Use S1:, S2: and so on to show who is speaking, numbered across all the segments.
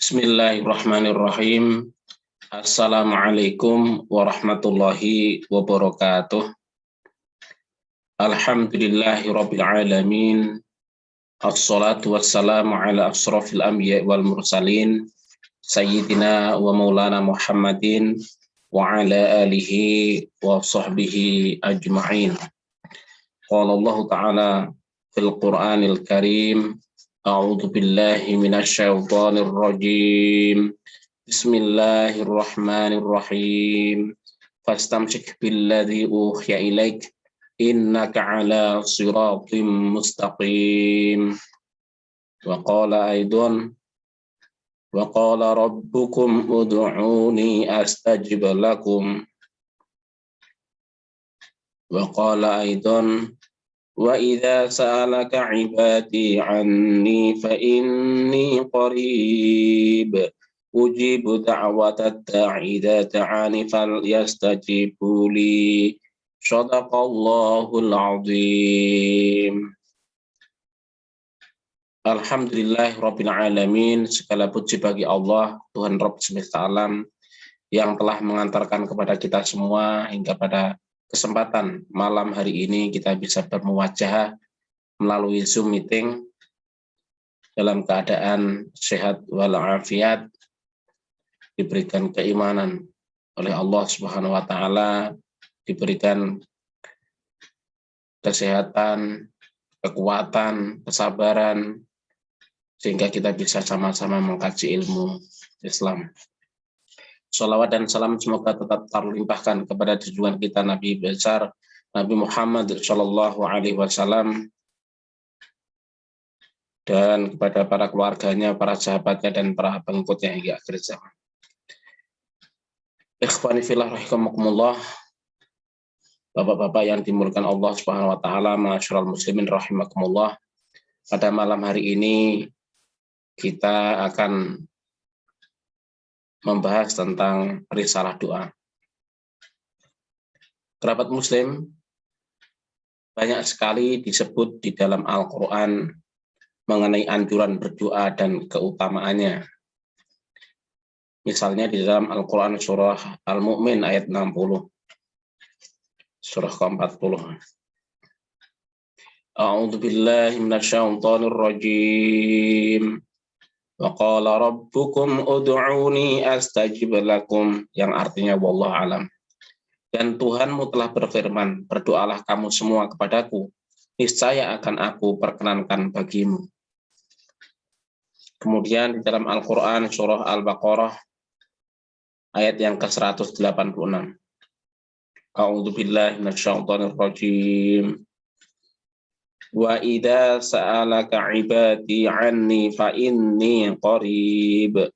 S1: Bismillahirrahmanirrahim. Assalamualaikum warahmatullahi wabarakatuh. Alhamdulillahirabbil alamin. Assalatu wassalamu ala asyrafil anbiya wal mursalin sayyidina wa maulana Muhammadin wa ala alihi wa sahbihi ajma'in. Qala Allah ta'ala fil Qur'anil Karim. A'udzu billahi minasyaitonir rajim. Bismillahirrahmanirrahim. Fastamsik billadzi uhiya ilaik innaka ala siratim mustaqim. Wa qala aidan wa qala rabbukum ud'uni astajib lakum. Wa qala aidan wa idza sa'alaka 'ibadi 'anni fa inni qarib ujibu da'watat da'i idza da'ani falyastajibu li. Shadaqallahul 'azim. Alhamdulillahirabbil alamin. Segala puji bagi Allah, Tuhan Rabb semesta alam, yang telah mengantarkan kepada kita semua hingga pada kesempatan malam hari ini kita bisa bermuwajahah melalui Zoom meeting dalam keadaan sehat walafiat, diberikan keimanan oleh Allah Subhanahu wa taala, diberikan kesehatan, kekuatan, kesabaran, sehingga kita bisa sama-sama mengkaji ilmu Islam. Shalawat dan salam semoga tetap terlimpahkan kepada junjungan kita Nabi besar Nabi Muhammad Shallallahu Alaihi Wasallam dan kepada para keluarganya, para sahabatnya, dan para pengikutnya hingga akhir zaman. Ikhwani fillah rahimakumullah, bapak-bapak yang dimulakan Allah Subhanahu Wa Taala, ma'asyiral muslimin rahimakumullah. Pada malam hari ini kita akan membahas tentang risalah doa. Kerabat muslim, banyak sekali disebut di dalam Al-Quran mengenai anjuran berdoa dan keutamaannya. Misalnya di dalam Al-Quran surah Al-Mu'min ayat 60, surah ke-40. A'udzu billahi minasyaitonir rajim. Wa qala rabbukum ud'uni astajib lakum, yang artinya wallahu alam. Dan Tuhanmu telah berfirman, berdoalah kamu semua kepadaku, niscaya akan aku perkenankan bagimu. Kemudian di dalam Al-Quran surah Al-Baqarah ayat yang ke-186. A'udzu billahi minasyaitonir rajim. Wa idza sa'alaka 'ibadi 'anni fa inni qarib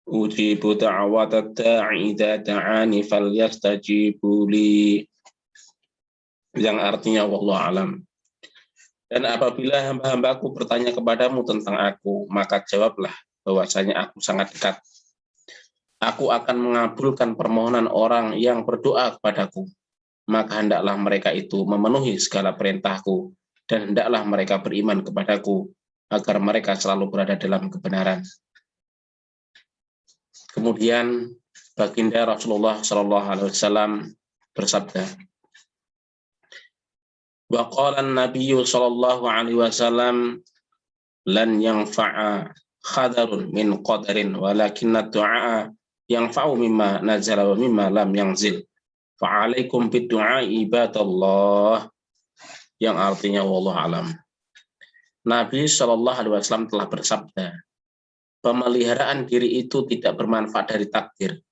S1: ujibu da'watat da'i idza da'ani falyastajibu li, yang artinya wallahu alam. Dan apabila hamba-hambaku bertanya kepadamu tentang aku, maka jawablah bahwasanya aku sangat dekat. Aku akan mengabulkan permohonan orang yang berdoa kepadaku. Maka hendaklah mereka itu memenuhi segala perintahku, dan hendaklah mereka beriman kepadaku, agar mereka selalu berada dalam kebenaran. Kemudian baginda Rasulullah SAW bersabda, wa qala an-nabiyyu sallallahu alaihi wasallam lan yanfa'a khadarun min qadarin walakinna du'a yanfa'u mimma nazala wa mimma lam yanzil. Fa'alaikum bid-du'a ibadallah, yang artinya wallahu alam. Nabi Shallallahu Alaihi Wasallam telah bersabda, pemeliharaan diri itu tidak bermanfaat dari takdir,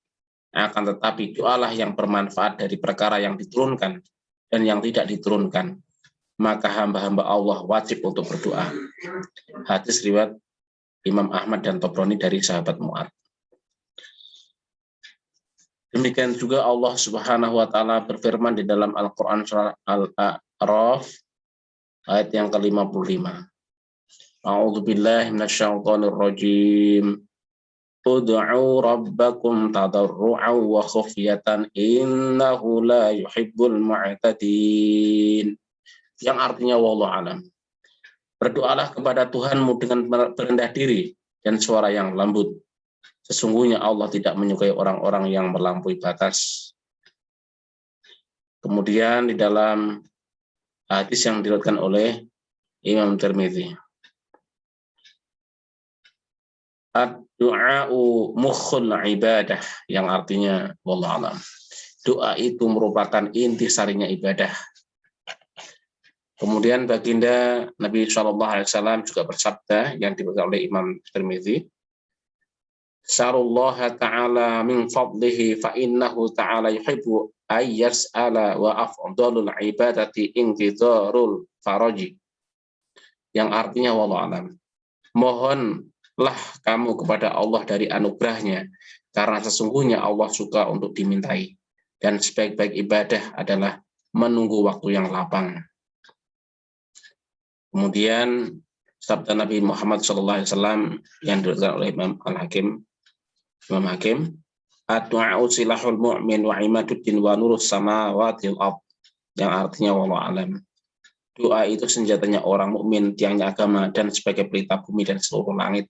S1: akan tetapi doalah yang bermanfaat dari perkara yang diturunkan dan yang tidak diturunkan. Maka hamba-hamba Allah wajib untuk berdoa. Hadis riwayat Imam Ahmad dan Tabrani dari sahabat Mu'adz. Demikian juga Allah Subhanahu wa taala berfirman di dalam Al-Qur'an surah Al-A'raf ayat yang ke-55. A'udzu billahi minasyaitonir rajim. ud'u rabbakum tadarru'an wa khufyatan innahu la yuhibbul mu'tadin. Yang artinya wallahu alam. Berdoalah kepada Tuhanmu dengan berendah diri dan suara yang lembut. Sesungguhnya Allah tidak menyukai orang-orang yang melampaui batas. Kemudian di dalam hadis yang diriwayatkan oleh Imam Tirmidzi, ad-du'a'u mukhul ibadah, yang artinya wallahu alam. Doa itu merupakan inti sarinya ibadah. Kemudian baginda Nabi SAW juga bersabda yang diriwayatkan oleh Imam Tirmidzi, "Sa'alullaha ta'ala min fadlihi fa innahu ta'ala yuhibbu ay yas'ala wa afdalul ibadati intizarul faraji." Yang artinya wallahu alam. Mohonlah kamu kepada Allah dari anugerahnya, karena sesungguhnya Allah suka untuk dimintai, dan sebaik-baik ibadah adalah menunggu waktu yang lapang. Kemudian sabda Nabi Muhammad SAW yang diriwayatkan oleh Imam Hakim, ad-du'a'u silahul mu'min wa imaduddin wa nurus samawati wal ardh, yang artinya wallahu alam. Doa itu senjatanya orang mukmin, tiangnya agama, dan sebagai pelita bumi dan seluruh langit.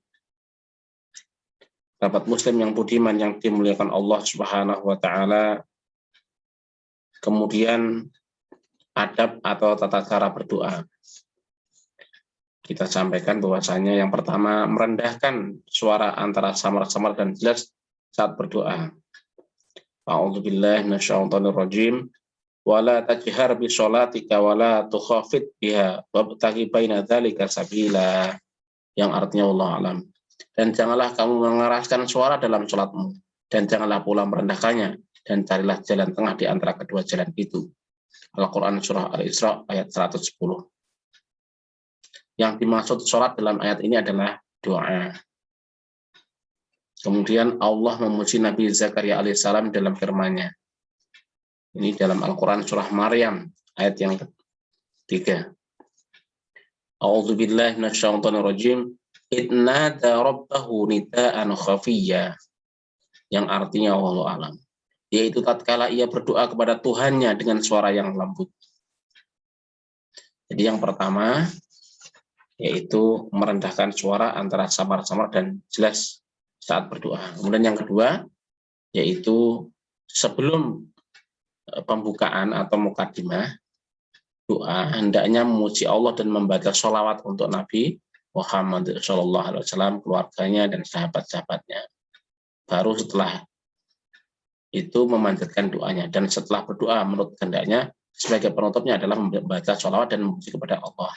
S1: Sahabat Muslim yang budiman yang dimuliakan Allah Subhanahu wa taala. Kemudian adab atau tata cara berdoa. Kita sampaikan bahwasanya yang pertama, merendahkan suara antara samar-samar dan jelas saat berdoa. A'udzubillahi minasyaitonir rajim. Wala tajhar bi sholatika wala tukhafit biha wabtaghi baina dzalika sabila, yang artinya wallahu alam. Dan janganlah kamu mengeraskan suara dalam sholatmu, dan janganlah pula merendahkannya, dan carilah jalan tengah di antara kedua jalan itu. Al-Quran surah Al-Isra ayat 110. Yang dimaksud sholat dalam ayat ini adalah doa. Kemudian Allah memuji Nabi Zakaria alaihissalam dalam firman-Nya. Ini dalam Al-Quran surah Maryam ayat yang ketiga. A'udzubillahi minasyaitonir rajim. Idnada rabbahu nidaan khafiyya, yang artinya wallahu alam, yaitu tatkala ia berdoa kepada Tuhannya dengan suara yang lembut. Jadi yang pertama yaitu merendahkan suara antara samar-samar dan jelas saat berdoa. Kemudian yang kedua yaitu sebelum pembukaan atau mukadimah doa, hendaknya memuji Allah dan membaca sholawat untuk Nabi Muhammad SAW, keluarganya dan sahabat-sahabatnya. Baru setelah itu memanjatkan doanya, dan setelah berdoa menurut hendaknya sebagai penutupnya adalah membaca sholawat dan memuji kepada Allah.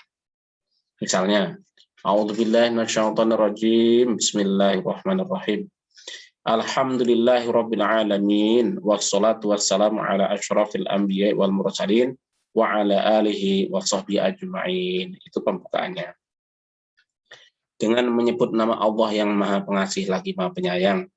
S1: Misalnya, A'udzubillahi minasyaitonirrajim, Bismillahirrahmanirrahim. Alhamdulillahirabbil alamin, wassalatu wassalamu ala asyrafil anbiya'i wal mursalin wa ala alihi wa sahbihi ajma'in. Itu pembukaannya. Dengan menyebut nama Allah yang Maha Pengasih lagi Maha Penyayang.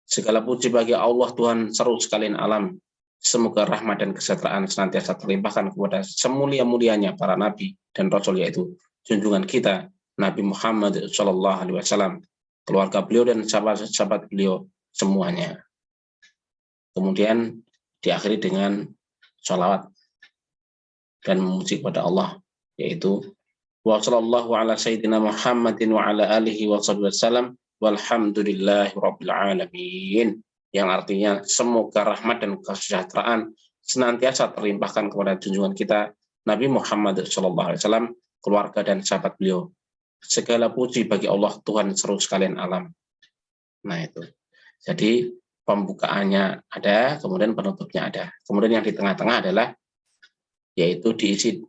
S1: Segala puji bagi Allah Tuhan seru sekalian alam. Semoga rahmat dan kesejahteraan senantiasa terlimpahkan kepada semulia-mulianya para nabi dan rasul, yaitu junjungan kita Nabi Muhammad SAW, keluarga beliau dan sahabat-sahabat beliau semuanya. Kemudian diakhiri dengan sholawat dan memuji kepada Allah, yaitu wa sallallahu ala sayyidina Muhammadin wa ala alihi wa sahbihi wasallam walhamdulillahi rabbil alamin, yang artinya semoga rahmat dan kesejahteraan senantiasa terlimpahkan kepada junjungan kita Nabi Muhammad SAW, keluarga dan sahabat beliau. Segala puji bagi Allah Tuhan seluruh sekalian alam. Nah itu. Jadi pembukaannya ada, kemudian penutupnya ada. Kemudian yang di tengah-tengah adalah yaitu diisi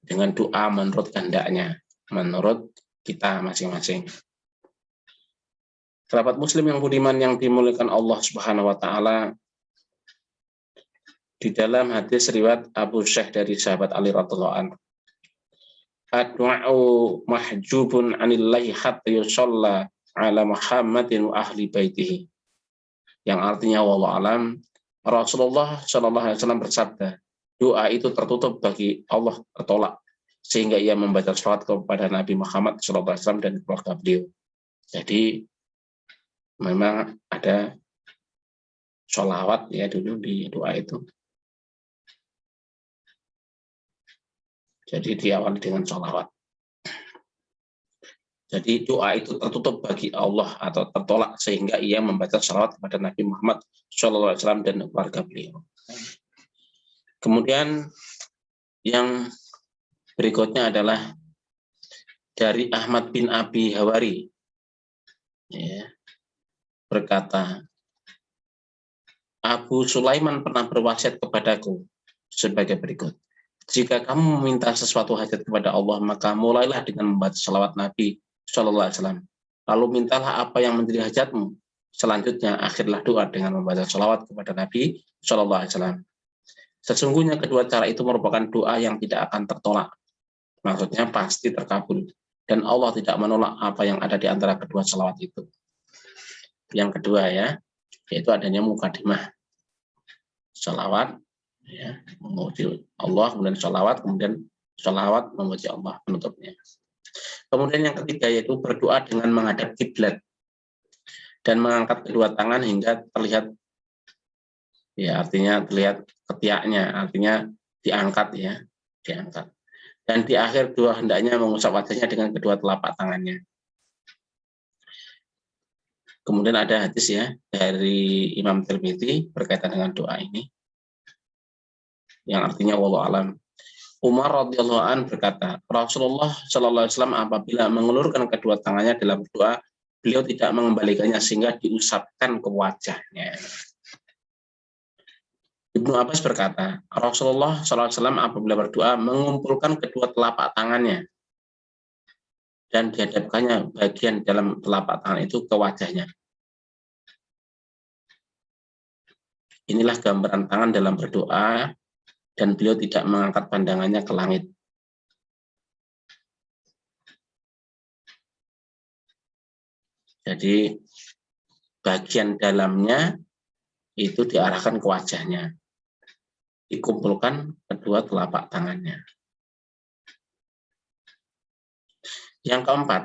S1: dengan doa menurut kehendaknya, menurut kita masing-masing. Sahabat Muslim yang budiman yang dimuliakan Allah Subhanahu wa taala, di dalam hadis riwayat Abu Syekh dari sahabat Ali radhiyallahu anhu, ad-du'a'u mahjubun 'anillahi hatta yusalla 'ala Muhammadin wa ahli baitihi, yang artinya wallahu alam, Rasulullah SAW bersabda, doa itu tertutup bagi Allah, tertolak, sehingga ia membaca sholawat kepada Nabi Muhammad SAW dan keluarga beliau. Jadi memang ada sholawat ya dulu di doa itu. Jadi diawali dengan sholawat. Jadi doa itu tertutup bagi Allah atau tertolak sehingga ia membaca sholawat kepada Nabi Muhammad SAW dan keluarga beliau. Kemudian yang berikutnya adalah dari Ahmad bin Abi Hawari, ya, berkata, Abu Sulaiman pernah berwasiat kepadaku sebagai berikut. Jika kamu meminta sesuatu hajat kepada Allah, maka mulailah dengan membaca salawat Nabi SAW. Lalu mintalah apa yang menjadi hajatmu. Selanjutnya, akhirlah doa dengan membaca salawat kepada Nabi SAW. Sesungguhnya kedua cara itu merupakan doa yang tidak akan tertolak. Maksudnya pasti terkabul. Dan Allah tidak menolak apa yang ada di antara kedua salawat itu. Yang kedua ya, yaitu adanya mukadimah. Salawat, ya, memuji Allah, kemudian salawat memuji Allah penutupnya. Kemudian yang ketiga yaitu berdoa dengan menghadap kiblat dan mengangkat kedua tangan hingga terlihat, ya artinya terlihat ketiaknya, artinya diangkat ya, diangkat. Dan di akhir doa hendaknya mengusap wajahnya dengan kedua telapak tangannya. Kemudian ada hadis ya dari Imam Tirmidzi berkaitan dengan doa ini, yang artinya wallahu alam. Umar radhiyallahu an berkata, Rasulullah Shallallahu alaihi wasallam apabila mengulurkan kedua tangannya dalam doa, beliau tidak mengembalikannya sehingga diusapkan ke wajahnya. Ibnu Abbas berkata, Rasulullah Shallallahu alaihi wasallam apabila berdoa mengumpulkan kedua telapak tangannya dan dihadapkannya bagian dalam telapak tangan itu ke wajahnya. Inilah gambaran tangan dalam berdoa, dan beliau tidak mengangkat pandangannya ke langit. Jadi bagian dalamnya itu diarahkan ke wajahnya, dikumpulkan kedua telapak tangannya. Yang keempat,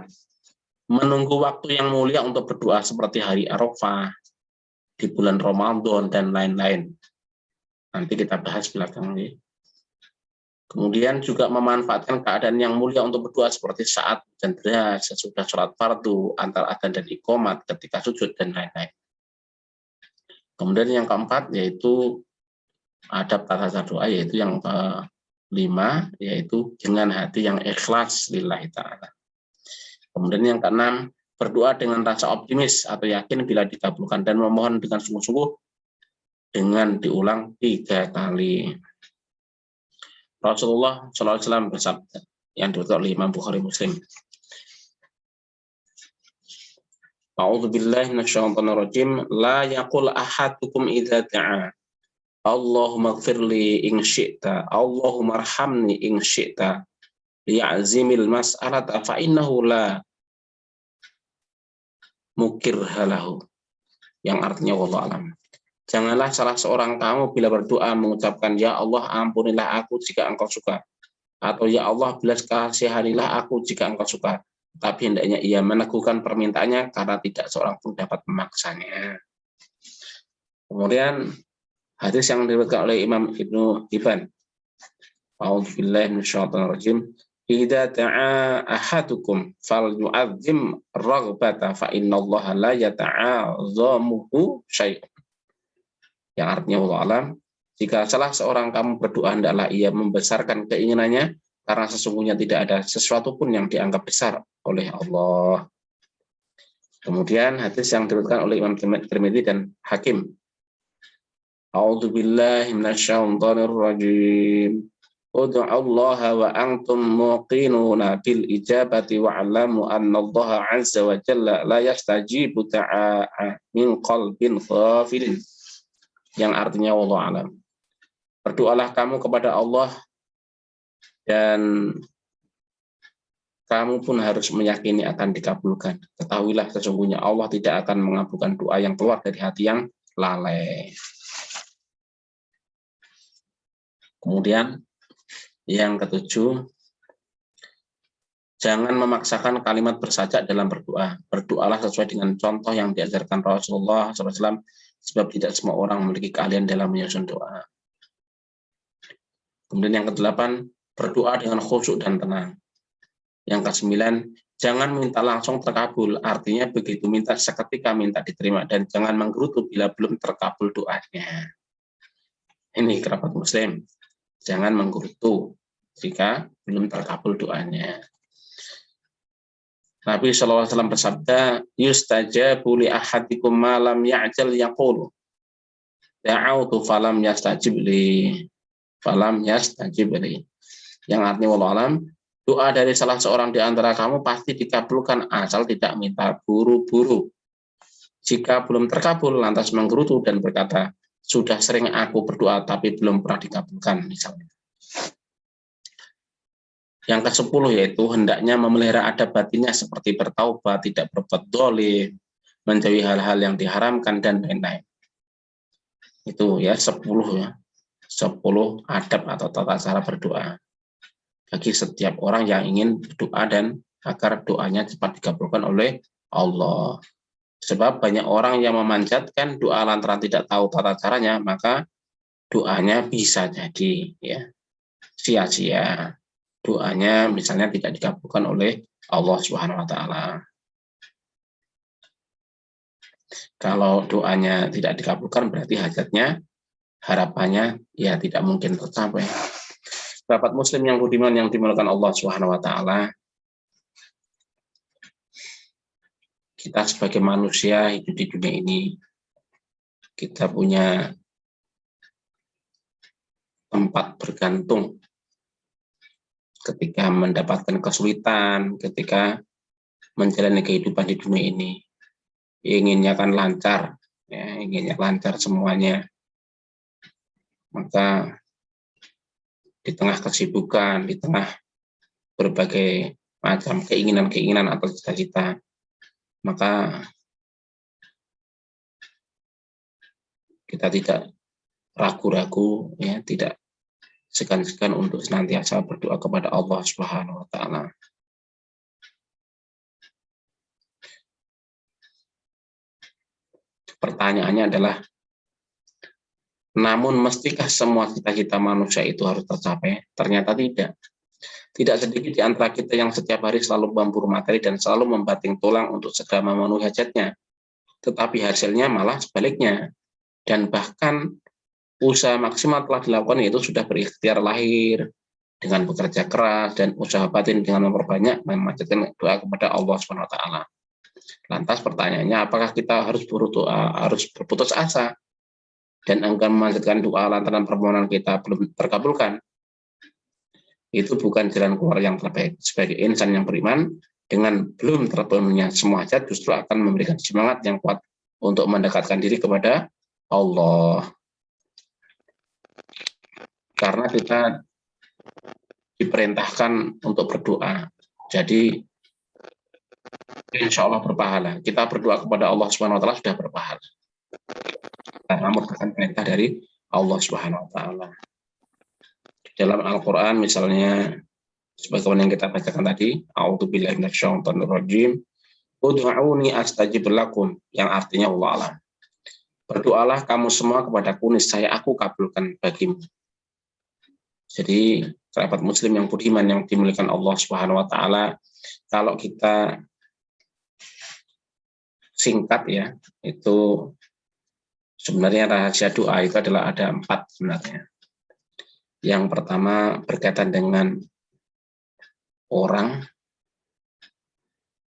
S1: menunggu waktu yang mulia untuk berdoa seperti hari Arafah, di bulan Ramadan, dan lain-lain. Nanti kita bahas belakang ini. Kemudian juga memanfaatkan keadaan yang mulia untuk berdoa seperti saat dan deras, sesudah sholat fardu, antar adzan dan iqomat, ketika sujud, dan lain-lain. Kemudian yang keempat yaitu adab tata doa, yaitu yang kelima, yaitu dengan hati yang ikhlas lillahi ta'ala. Kemudian yang keenam, berdoa dengan rasa optimis atau yakin bila dikabulkan dan memohon dengan sungguh-sungguh dengan diulang 3 kali. Rasulullah SAW bersabda yang diriwayatkan oleh Imam Bukhari Muslim. A'udzubillahi minasyaitonirrajim. La yaqul ahadukum idza da'a Allahumma ighfirli in syi'ta, Allahumma arhamni in syi'ta, liya'zimil mas'alata fa innahu la mukirhalahu. Yang artinya wallahu alam. Janganlah salah seorang kamu bila berdoa mengucapkan, Ya Allah ampunilah aku jika engkau suka, atau Ya Allah belas kasihanilah aku jika engkau suka. Tapi hendaknya ia meneguhkan permintaannya karena tidak seorang pun dapat memaksanya. Kemudian hadis yang diriwayatkan oleh Imam Ibnu Hibban. A'udzubillahi minasyaitonirrajim. Idza ta'a ahadukum falyu'azzim raghbata fa innallaha la yata'azzamuhu syai'un. Yang artinya wallahu alam, jika salah seorang kamu berdoa hendaklah ia membesarkan keinginannya karena sesungguhnya tidak ada sesuatu pun yang dianggap besar oleh Allah. Kemudian hadis yang diriwayatkan oleh Imam Tirmidzi dan Hakim. A'udzubillahi minasyaitonir rajim. Ud'u Allah wa antum muqinuna bil ijabati wa'lamu anna Allah 'azza wa jalla la yastajibu ta'a min qalbin ghafilin. Yang artinya wallahu alam. Berdoalah kamu kepada Allah dan kamu pun harus meyakini akan dikabulkan. Ketahuilah sesungguhnya Allah tidak akan mengabulkan doa yang keluar dari hati yang lalai. Kemudian yang ketujuh, Jangan memaksakan kalimat bersajak dalam berdoa. Berdoalah sesuai dengan contoh yang diajarkan Rasulullah SAW, sebab tidak semua orang memiliki keahlian dalam menyusun doa. Kemudian yang ke-8, berdoa dengan khusyuk dan tenang. Yang ke-9, jangan minta langsung terkabul, artinya begitu minta seketika minta diterima, dan jangan menggerutu bila belum terkabul doanya. Ini kerabat muslim, jangan menggerutu jika belum terkabul doanya. Nabi SAW bersabda, yustajabu li ahadikum ma lam ya'jal yaqulu da'autu falam yastajib li. Yang artinya wallahu alam, doa dari salah seorang di antara kamu pasti dikabulkan asal tidak minta buru-buru. Jika belum terkabul lantas menggerutu dan berkata, sudah sering aku berdoa tapi belum pernah dikabulkan misalnya. Yang ke-10 yaitu hendaknya memelihara adab batinnya seperti bertaubat, tidak berbuat dolim, menjauhi hal-hal yang diharamkan, dan lain-lain. Itu ya 10 ya. 10 adab atau tata cara berdoa bagi setiap orang yang ingin berdoa dan agar doanya cepat dikabulkan oleh Allah. Sebab banyak orang yang memanjatkan doa lantaran tidak tahu tata caranya, maka doanya bisa jadi ya sia-sia. Doanya misalnya tidak dikabulkan oleh Allah Subhanahu wa taala. Kalau doanya tidak dikabulkan berarti hajatnya, harapannya ya tidak mungkin tercapai. Sahabat muslim yang budiman yang dimuliakan Allah Subhanahu wa taala, kita sebagai manusia hidup di dunia ini, kita punya tempat bergantung ketika mendapatkan kesulitan, ketika menjalani kehidupan di dunia ini. Inginnya kan lancar, ya, inginnya lancar semuanya. Maka di tengah kesibukan, di tengah berbagai macam keinginan-keinginan atau cita-cita, maka kita tidak ragu-ragu, ya, tidak segan-segan untuk senantiasa berdoa kepada Allah Subhanahu wa taala. Pertanyaannya adalah, namun mestikah semua cita-cita manusia itu harus tercapai? Ternyata tidak. Tidak sedikit di antara kita yang setiap hari selalu memburu materi dan selalu membanting tulang untuk segera memenuhi hajatnya. Tetapi hasilnya malah sebaliknya. Dan bahkan usaha maksimal telah dilakukan, yaitu sudah berikhtiar lahir dengan bekerja keras dan usaha batin dengan memperbanyak memanjatkan doa kepada Allah SWT. Lantas pertanyaannya, apakah kita harus berdoa, harus berputus asa dan enggan memanjatkan doa lantaran permohonan kita belum terkabulkan? Itu bukan jalan keluar yang terbaik. Sebagai insan yang beriman, dengan belum terpenuhinya semua hajat justru akan memberikan semangat yang kuat untuk mendekatkan diri kepada Allah. Karena kita diperintahkan untuk berdoa, jadi insya Allah berpahala. Kita berdoa kepada Allah Subhanahu wa taala sudah berpahala, karena merupakan perintah dari Allah Subhanahu wa taala. Dalam Al-Quran misalnya, sebagaimana yang kita bacakan tadi, a'udzubillahi minasyaitonir rajim, ud'uuni astajib lakum, yang artinya Allah alam. Berdoalah kamu semua kepadaku, niscaya aku kabulkan bagimu. Jadi kerabat muslim yang budiman yang dimuliakan Allah Subhanahu wa taala, kalau kita singkat ya, itu sebenarnya rahasia doa itu adalah ada 4 sebenarnya. Yang pertama berkaitan dengan orang,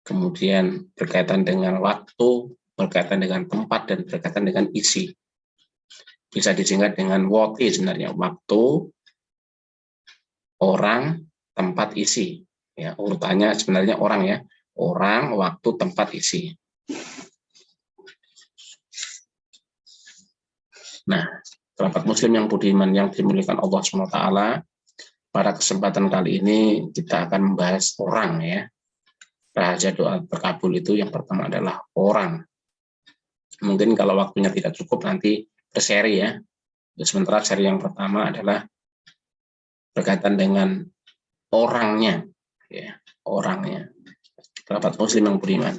S1: kemudian berkaitan dengan waktu, berkaitan dengan tempat, dan berkaitan dengan isi. Bisa disingkat dengan WOTI sebenarnya, waktu, orang, tempat, isi. Ya, urutannya sebenarnya orang ya, orang, waktu, tempat, isi. Nah, kerabat muslim yang budiman yang dimuliakan Allah SWT, pada kesempatan kali ini kita akan membahas orang ya. Rahasia doa terkabul itu yang pertama adalah orang. Mungkin kalau waktunya tidak cukup nanti berseri ya. Sementara seri yang pertama adalah berkaitan dengan orangnya. ya, orangnya. Kerabat muslim yang beriman.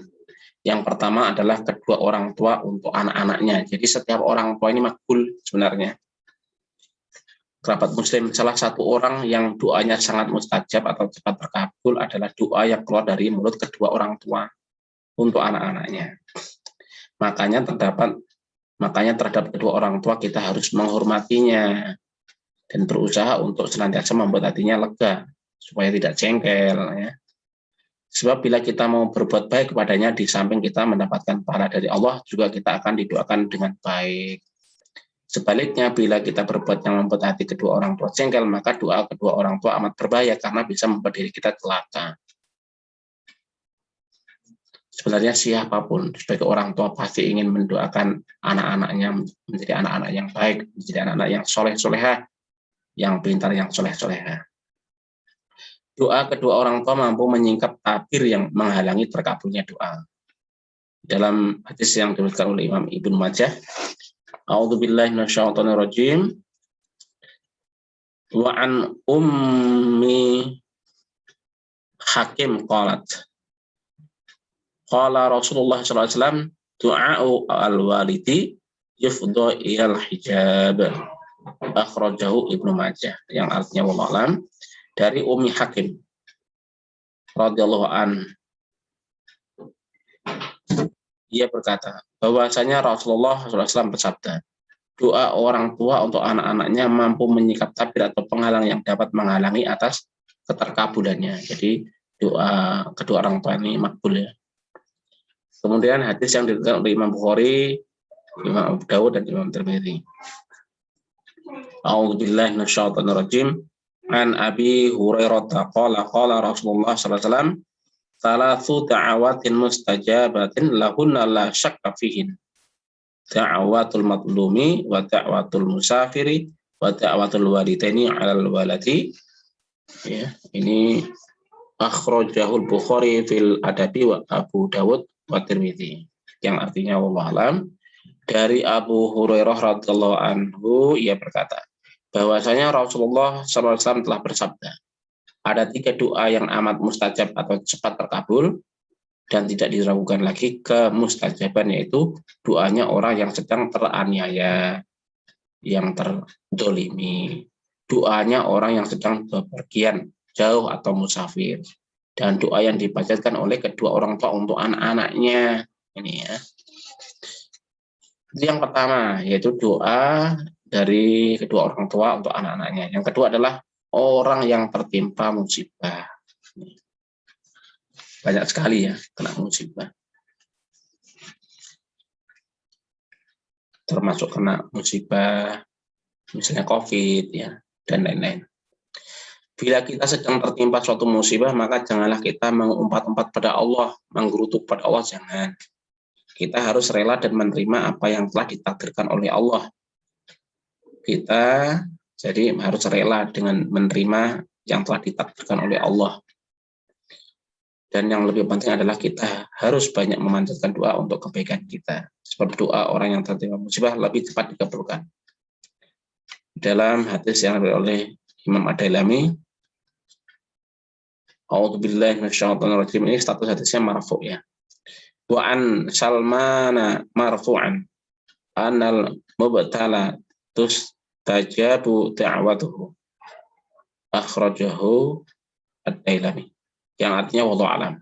S1: Yang pertama adalah kedua orang tua untuk anak-anaknya. Jadi setiap orang tua ini makbul sebenarnya. Kerabat muslim, salah satu orang yang doanya sangat mustajab atau cepat terkabul adalah doa yang keluar dari mulut kedua orang tua untuk anak-anaknya. Makanya terhadap kedua orang tua kita harus menghormatinya dan berusaha untuk senantiasa membuat hatinya lega supaya tidak jengkel, ya. Sebab bila kita mau berbuat baik kepadanya, di samping kita mendapatkan pahala dari Allah, juga kita akan didoakan dengan baik. Sebaliknya, bila kita berbuat yang membuat hati kedua orang tua jengkel, maka doa kedua orang tua amat berbahaya karena bisa membuat diri kita celaka. Sebenarnya siapapun sebagai orang tua pasti ingin mendoakan anak-anaknya menjadi anak-anak yang baik, menjadi anak-anak yang soleh-solehah, yang pintar, yang soleh-solehah. Doa kedua orang tua mampu menyingkap tabir yang menghalangi terkabulnya doa. Dalam hadis yang diriwayatkan oleh Imam Ibnu Majah, A'udzubillahi minasyaitonirrajim. Wa an ummi Hakim qalat. Qala Rasulullah sallallahu alaihi wasallam, du'a'u al-walidi yufdhu ilal hijab. Akhrajahu Ibnu Majah, yang artinya wallahu a'lam, dari Ummi Hakim radhiyallahu an, ia berkata bahwasanya Rasulullah SAW bersabda, doa orang tua untuk anak-anaknya mampu menyingkap tabir atau penghalang yang dapat menghalangi atas keterkabulannya. Jadi doa kedua orang tua ini makbul, ya. Kemudian hadis yang diriwayatkan oleh Imam Bukhari, Imam Abu Dawud, dan Imam Tirmidzi. A'udzubillahi minasyaitonirrajim. An Abi Hurairah qala qala Rasulullah sallallahu alaihi wasallam, salatsu da'awatin mustajabatin lahunna la syakka fihin. Da'awatul matlumi wa da'watul musafiri wa da'watul walidaini 'alal waladi. Ya, ini akhrajahul Bukhari fil adabi wa Abu Dawud wa Tirmidzi. Yang artinya wallahu alam, dari Abu Hurairah radhiyallahu anhu, ia berkata bahwasanya Rasulullah SAW telah bersabda, ada 3 doa yang amat mustajab atau cepat terkabul dan tidak diragukan lagi kemustajaban, yaitu doanya orang yang sedang teraniaya, yang terdolimi, doanya orang yang sedang bepergian jauh atau musafir, dan doa yang dipanjatkan oleh kedua orang tua untuk anak-anaknya. Ini, ya. Itu yang pertama, yaitu doa dari kedua orang tua untuk anak-anaknya. Yang kedua adalah orang yang tertimpa musibah. Banyak sekali, ya, kena musibah. Termasuk kena musibah, misalnya COVID, ya, dan lain-lain. Bila kita sedang tertimpa suatu musibah, maka janganlah kita mengumpat-umpat pada Allah, menggerutu pada Allah, jangan. Kita harus rela dan menerima apa yang telah ditakdirkan oleh Allah. Kita jadi harus rela dengan menerima yang telah ditakdirkan oleh Allah. Dan yang lebih penting adalah kita harus banyak memanjatkan doa untuk kebaikan kita. Sebab doa orang yang tertimpa musibah lebih cepat dikabulkan. Dalam hadis yang diriwayatkan oleh Imam Ad-Dailami, A'udzubillahi minasyaitonirrajim, ini status hadisnya marfu', ya. Wa an Salmana marfu'an anal mubtala tustajabu da'watuhu. Akhrajahu Ad-Dailami, yang artinya wallahu alam.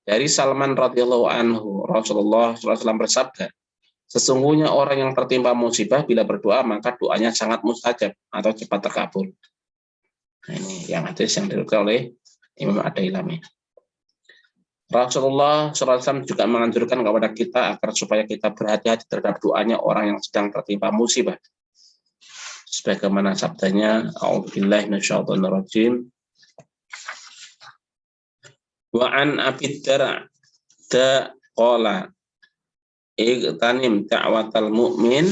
S1: Dari Salman radhiyallahu anhu, Rasulullah SAW bersabda, sesungguhnya orang yang tertimpa musibah bila berdoa maka doanya sangat mustajab atau cepat terkabul. Nah, ini yang hadis yang diriwayatkan oleh Imam Ad-Dailami. Rasulullah SAW juga menganjurkan kepada kita agar supaya kita berhati-hati terhadap doanya orang yang sedang tertimpa musibah. Sebagaimana sabdanya, A'udzubillahi minasyaitonirrajim. Wa an Abi Darda qala igtanim da'watal mu'min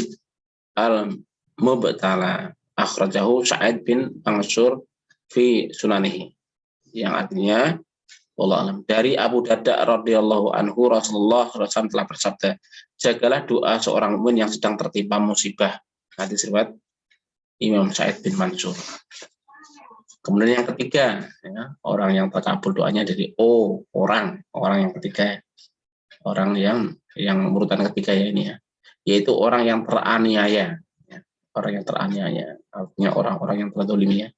S1: al-mubtala. Akhrajahu Sa'id bin Mansur fi sunanihi. Yang artinya wallahu alam, dari Abu Darda radhiyallahu anhu, Rasulullah SAW telah bersabda, jagalah doa seorang mukmin yang sedang tertimpa musibah. Hadis riwayat Imam Sa'id bin Mansur. Kemudian yang ketiga, ya, orang yang terkabul doanya dari orang yang ketiga, orang yang urutan ketiga ya ini ya, yaitu orang yang teraniaya, ya, orang yang teraniaya, artinya orang-orang yang terzalimi ya.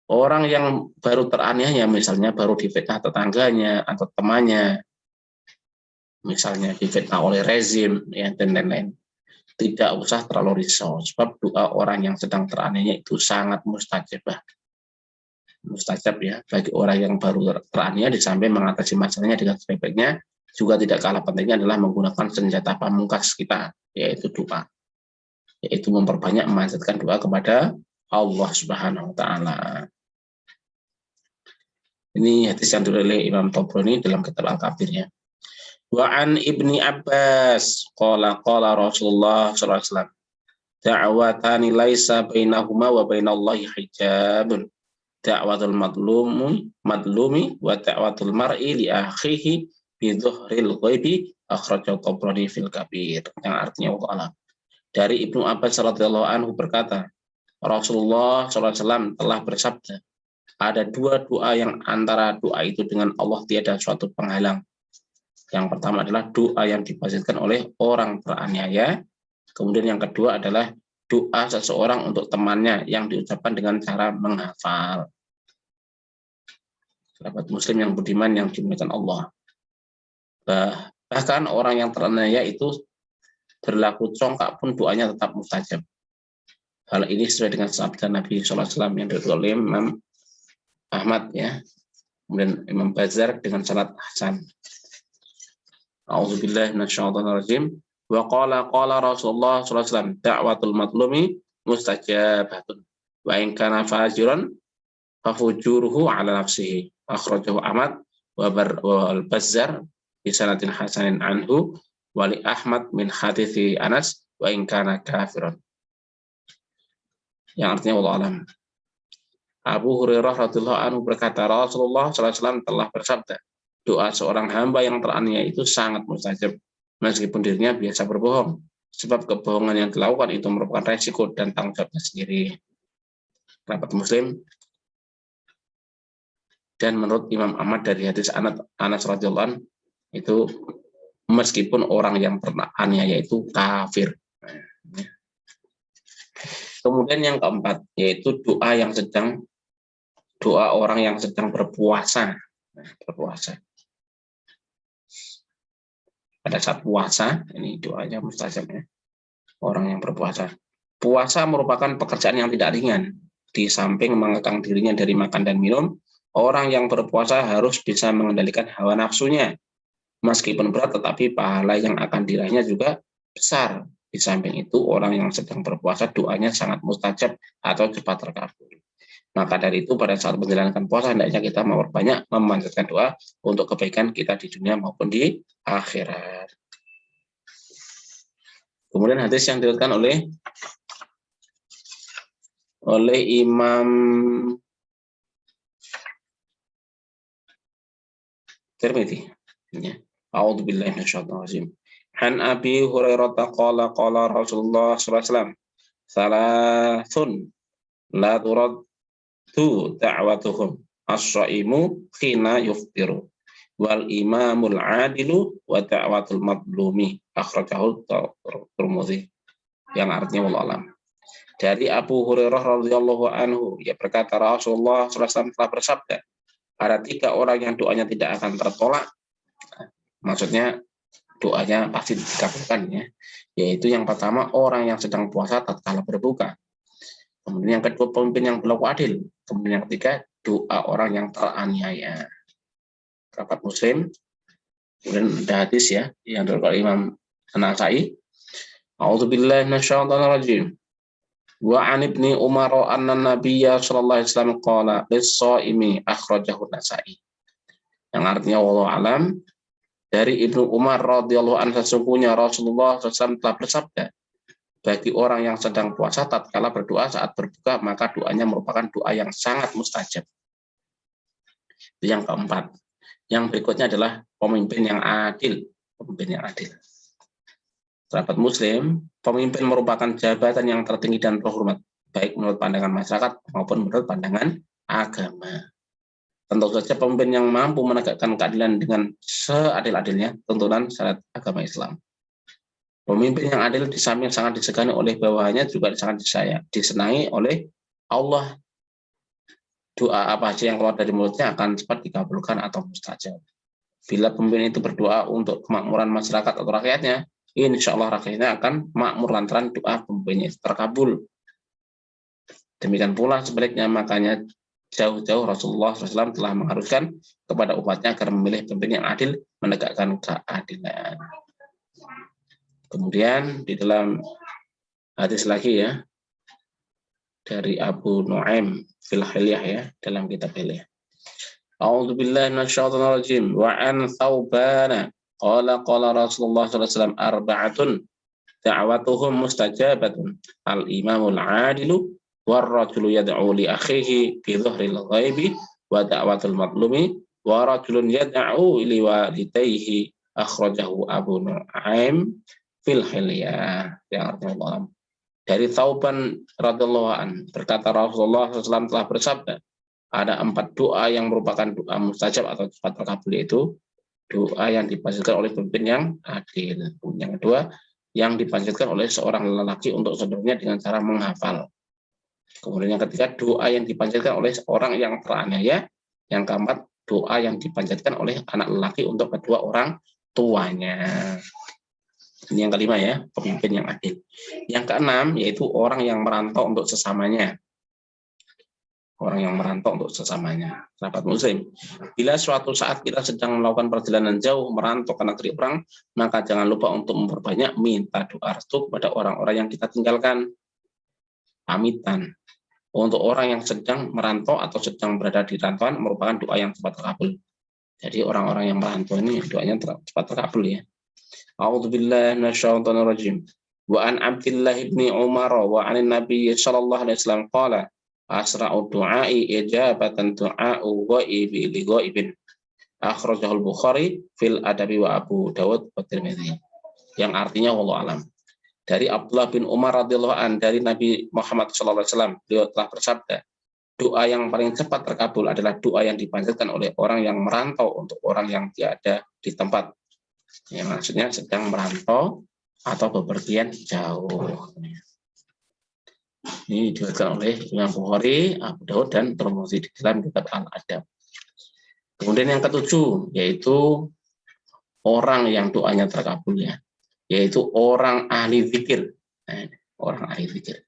S1: Orang yang baru teraniaya, misalnya baru difitnah tetangganya atau temannya, misalnya difitnah oleh rezim, ya, dan lain-lain. Tidak usah terlalu risau, sebab doa orang yang sedang teraniaya itu sangat mustajab ya bagi orang yang baru teraniaya. Di samping mengatasi masalahnya dengan sebaik-baiknya, juga tidak kalah pentingnya adalah menggunakan senjata pamungkas kita, yaitu doa, yaitu memperbanyak memanjatkan doa kepada Allah Subhanahu wa taala. Ini hadis yang diriwayatkan oleh Imam Tabrani dalam kitab Al-Kabirnya. Wa an Ibni Abbas qala Rasulullah sallallahu alaihi wasallam, da'watani laisa bainahuma wa bainallahi hijabun, da'watul madlumi wa da'watul mar'i li akhihi bi dhuhril ghaibi, akhrajahu Tabrani fil Kabir. Yang artinya Allah. Dari Ibnu Abbas radhiyallahu anhu berkata, Rasulullah SAW telah bersabda, ada dua doa yang antara doa itu dengan Allah tiada suatu penghalang. Yang pertama adalah doa yang dipanjatkan oleh orang teraniaya. Kemudian yang kedua adalah doa seseorang untuk temannya yang diucapkan dengan cara menghafal. Sahabat muslim yang budiman yang dimuliakan Allah. Bahkan orang yang teraniaya itu berlaku congkak pun doanya tetap mustajab. Hal ini sesuai dengan sabda Nabi SAW yang diriwayatkan oleh Imam Ahmad ya. Kemudian Imam Bazar dengan sanad hasan. A'udzubillahi minasyaitonirrajim. Wa qala Rasulullah sallallahu alaihi wasallam, da'watul matlumi mustajabatun. Wa in kana fajiran fa fujuruhu ala nafsihi. Akhrajahu Ahmad wa Bazzar bi sanadin hasanin anhu wa li Ahmad min hadithi Anas wa in kana kafiran. Yang artinya wallahu alam. Abu Hurairah radhiyallahu anhu berkata, Rasulullah sallallahu alaihi wasallam telah bersabda, doa seorang hamba yang teraniaya itu sangat mustajab meskipun dirinya biasa berbohong, sebab kebohongan yang dilakukan itu merupakan resiko dan tanggung jawabnya sendiri. Sahabat muslim, dan menurut Imam Ahmad dari hadis Anas radhiyallahu anhu itu meskipun orang yang teraniaya itu kafir. Kemudian yang keempat yaitu doa orang yang sedang berpuasa. Pada saat puasa, ini doanya mustajabnya orang yang berpuasa. Puasa merupakan pekerjaan yang tidak ringan. Di samping mengekang dirinya dari makan dan minum, orang yang berpuasa harus bisa mengendalikan hawa nafsunya. Meskipun berat, tetapi pahala yang akan diraihnya juga besar. Di samping itu, orang yang sedang berpuasa doanya sangat mustajab atau cepat terkabul. Maka dari itu pada saat menjalankan puasa hendaknya kita memperbanyak memanjatkan doa untuk kebaikan kita di dunia maupun di akhirat. Kemudian hadis yang diriwayatkan oleh Imam Tirmidzi. A'udzubillahi minasyaitonir rajim. Han Abi Hurairah qala Rasulullah sallallahu alaihi wasallam, salasun la turad tu da'watuhum as-shaimu khina yuftiru wal imamul adilu wa da'watul madlumi, akhrajahu Tirmidzi. Yang artinya wallahu alam. Dari Abu Hurairah radhiyallahu anhu, ia berkata Rasulullah SAW telah bersabda, ada tiga orang yang doanya tidak akan tertolak. Maksudnya doanya pasti dikabulkan ya. Yaitu yang pertama orang yang sedang puasa tatkala berbuka. Kemudian yang kedua pemimpin yang berlaku adil. Kemudian yang ketiga doa orang yang teraniaya. Sahabat muslim. Kemudian ada hadis ya yang diriwayatkan Imam An-Nasa'i. A'udzubillahi minasyaitonirrajim. Wa an Ibni Umar anna Nabiyya sallallahu alaihi wasallam qala lis-shaimi, akhrajahu An-Nasa'i. Yang artinya wallahu alam, dari Ibnu Umar radhiyallahu anhu sesungguhnya Rasulullah SAW telah bersabda, bagi orang yang sedang puasa tatkala berdoa saat berbuka maka doanya merupakan doa yang sangat mustajab. Itu yang keempat. Yang berikutnya adalah pemimpin yang adil. Sahabat muslim, pemimpin merupakan jabatan yang tertinggi dan terhormat. baik menurut pandangan masyarakat maupun menurut pandangan agama. Tentu saja pemimpin yang mampu menegakkan keadilan dengan seadil-adilnya tuntunan syariat agama Islam. Pemimpin yang adil di samping sangat disegani oleh bawahannya juga sangat disenangi oleh Allah. Doa apa saja yang keluar dari mulutnya akan cepat dikabulkan atau mustajab. Bila pemimpin itu berdoa untuk kemakmuran masyarakat atau rakyatnya, insya Allah rakyatnya akan makmur lantaran doa pemimpinnya terkabul. Demikian pula sebaliknya, makanya jauh-jauh Rasulullah SAW telah mengharuskan kepada umatnya agar memilih pemimpin yang adil, menegakkan keadilan. Kemudian di dalam hadis lagi ya, dari Abu Nuaim fil Hilyah ya, dalam kitab Hilyah. A'udzu billahi minasyaitonir rajim. Wa an Thauban qala Rasulullah sallallahu alaihi wasallam arba'atun da'watuhum mustajabatun al-imamul 'adilu war rajulu yad'u li akhihi fi dhahril ghaibi wa da'watul matlumi wa rajulun yad'u li walidayhi akhrajahu Abu Nuaim fil Hilyah. Yang artinya dari Thauban radhiyallahu an berkata Rasulullah SAW telah bersabda, ada 4 doa yang merupakan doa mustajab atau cepat terkabul, yaitu doa yang dipanjatkan oleh pemimpin yang adil. Yang kedua, yang dipanjatkan oleh seorang lelaki untuk saudaranya dengan cara menghafal. Kemudian yang ketiga, doa yang dipanjatkan oleh seorang yang teraniaya. Yang keempat, doa yang dipanjatkan oleh anak lelaki untuk kedua orang tuanya. Ini yang kelima ya, pemimpin yang adil. Yang keenam, yaitu orang yang merantau untuk sesamanya. Orang yang merantau untuk sesamanya. Sahabat muslim, bila suatu saat kita sedang melakukan perjalanan jauh merantau ke negeri orang, maka jangan lupa untuk memperbanyak minta doa restu kepada orang-orang yang kita tinggalkan. Pamitan. Untuk orang yang sedang merantau atau sedang berada di rantauan merupakan doa yang cepat terkabul. Jadi orang-orang yang merantau ini doanya cepat terkabul ya. A'udzu billahi minasyaitonir rajim. Wa an Abdullah bin Umar wa 'an Nabi sallallahu alaihi wasallam qala asra'u du'ai ijabatan du'a'u ghaibi li ghaibin. Akhrajahul Bukhari fil Adabi wa Abu Dawud wa Tirmidzi. Yang artinya wallahu alam. Dari Abdullah bin Umar radhiyallahu an dari Nabi Muhammad sallallahu alaihi wasallam, beliau telah bersabda, doa yang paling cepat terkabul adalah doa yang dipanjatkan oleh orang yang merantau untuk orang yang tiada di tempat. Yang maksudnya sedang merantau atau bepergian jauh. Ini diriwayatkan oleh Imam Bukhari, Abu Dawud dan Tirmidzi di dalam kitab Al-Adab. Kemudian yang ketujuh yaitu orang yang doanya terkabul ya, yaitu orang ahli zikir. Orang ahli zikir.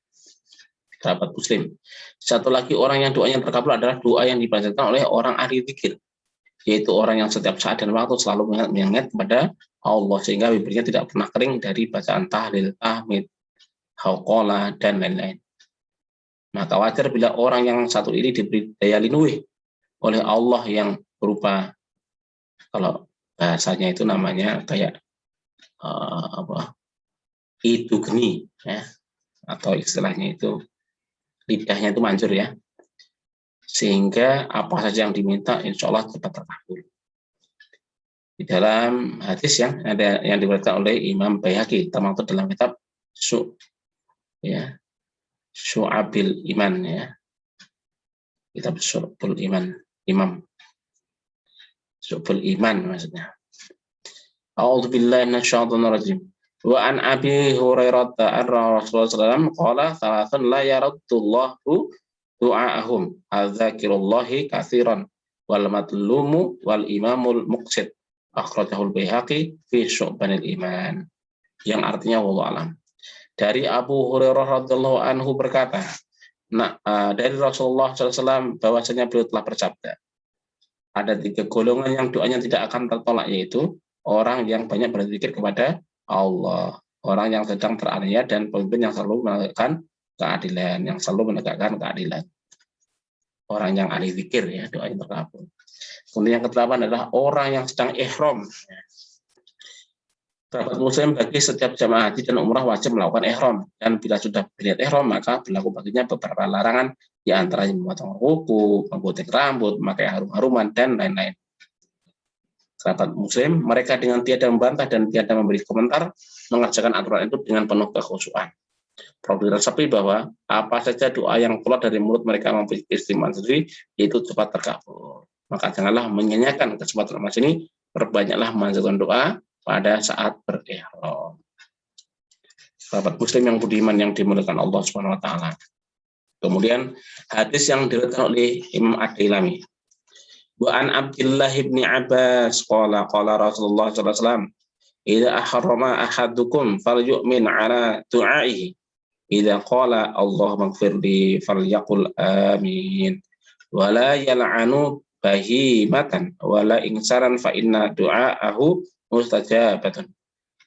S1: Sahabat muslim. Satu lagi orang yang doanya terkabul adalah doa yang dipanjatkan oleh orang ahli zikir, yaitu orang yang setiap saat dan waktu selalu mengingat kepada Allah sehingga bibirnya tidak pernah kering dari bacaan tahlil, tahmid, hauqalah dan lain-lain. Maka wajar bila orang yang satu ini diberi daya lindungi oleh Allah yang berupa, kalau bahasanya itu namanya kayak itu geni ya, atau istilahnya itu lidahnya itu mancur ya, sehingga apa saja yang diminta insya Allah cepat terkabul. Di dalam hadis yang ada yang diriwayatkan oleh Imam Baihaqi termasuk dalam kitab Syu'abil Iman ya, kitab Syu'abil Iman, Imam Syu'abil Iman maksudnya. A'udzu billahi minasyaitonir rajim. Wa an Abi Hurairah anna Rasulullah sallallahu alaihi wasallam qala thalathun la yaraddullahu du'aahum adzakirullahi katsiran wal matlumu wal imamul muqsid. Akhrajahul Baihaqi fi Syu'banil Iman. Yang artinya wallahu alam. Dari Abu Hurairah radhiyallahu anhu berkata, dari Rasulullah SAW bahwasanya beliau telah bersabda, ada 3 golongan yang doanya tidak akan tertolak, yaitu orang yang banyak berzikir kepada Allah, orang yang sedang teraniaya, dan pemimpin yang selalu menegakkan keadilan, orang yang ahli zikir ya, doanya terkabul. Kemudian yang ke-8 adalah orang yang sedang ihram. Sahabat muslim, bagi setiap jamaah haji dan umrah wajib melakukan ihram, dan bila sudah berniat ihram maka berlaku baginya beberapa larangan, di antaranya memotong kuku, memutih rambut, memakai harum-haruman dan lain-lain. Sahabat muslim, mereka dengan tiada membantah dan tiada memberi komentar mengerjakan aturan itu dengan penuh kekhusyuan. Perlu diresapi bahwa apa saja doa yang keluar dari mulut mereka memiliki keistimewaan sendiri, itu cepat terkabul. Maka janganlah menyanyiakan kesempatan emas ini, perbanyaklah memanjatkan doa pada saat berihram. Sahabat muslim yang budiman yang dimuliakan Allah Subhanahu wa taala. Kemudian hadis yang diriwayatkan oleh Imam Ad-Dailami. Wa an Abdullah bin Abbas qala Rasulullah sallallahu alaihi wasallam, "Idza ahrama ahadukum falyu'min ala du'aihi. Idza qala Allahumma ighfirli falyaqul amin. Wa la yal'anu bahimatan wa la insaran fa inna du'aahu mustajabatun.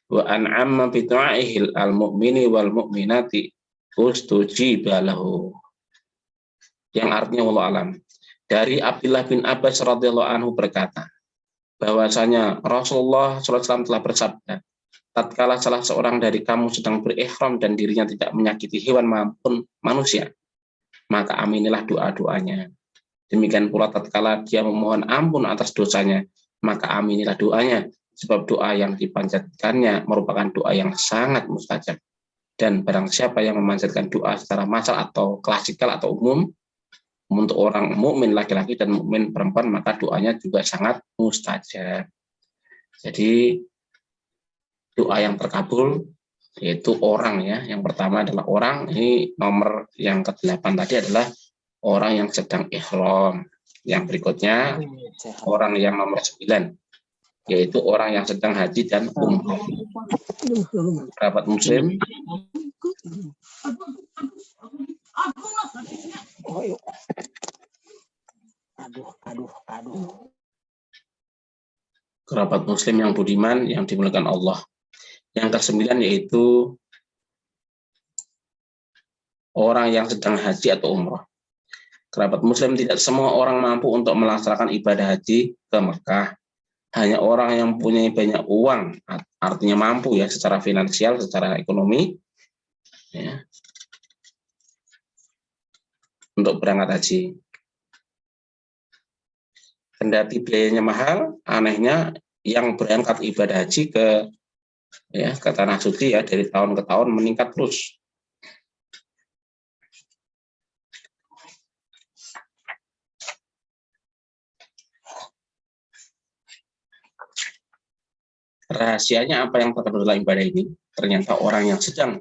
S1: Wa an amma bi du'aihi al-mu'mini wal mu'minati ustujiba lahu." Yang artinya wallahu alam. Dari Abdullah bin Abbas radhiyallahu anhu berkata, bahwasanya Rasulullah SAW telah bersabda, tatkala salah seorang dari kamu sedang berihram dan dirinya tidak menyakiti hewan maupun manusia, maka aminilah doa-doanya. Demikian pula tatkala dia memohon ampun atas dosanya, maka aminilah doanya, sebab doa yang dipanjatkannya merupakan doa yang sangat mustajab. Dan barang siapa yang memanjatkan doa secara massal atau klasikal atau umum, untuk orang mukmin laki-laki dan mukmin perempuan, maka doanya juga sangat mustajab. Jadi doa yang terkabul yaitu orang ya. Yang pertama adalah orang, ini nomor yang ke-8 tadi adalah orang yang sedang ihram. Yang berikutnya orang yang nomor 9 yaitu orang yang sedang haji dan umrah. Sahabat muslim, kerabat muslim yang budiman yang dimuliakan Allah. Yang ke-9 yaitu orang yang sedang haji atau umrah. Kerabat muslim, tidak semua orang mampu untuk melaksanakan ibadah haji ke Mekah. Hanya orang yang punya banyak uang, artinya mampu ya secara finansial, secara ekonomi, ya, untuk berangkat haji. Kendati biayanya mahal, anehnya yang berangkat ibadah haji ke tanah suci ya dari tahun ke tahun meningkat terus. Rahasianya apa yang terkandung dalam ibadah ini? Ternyata orang yang sedang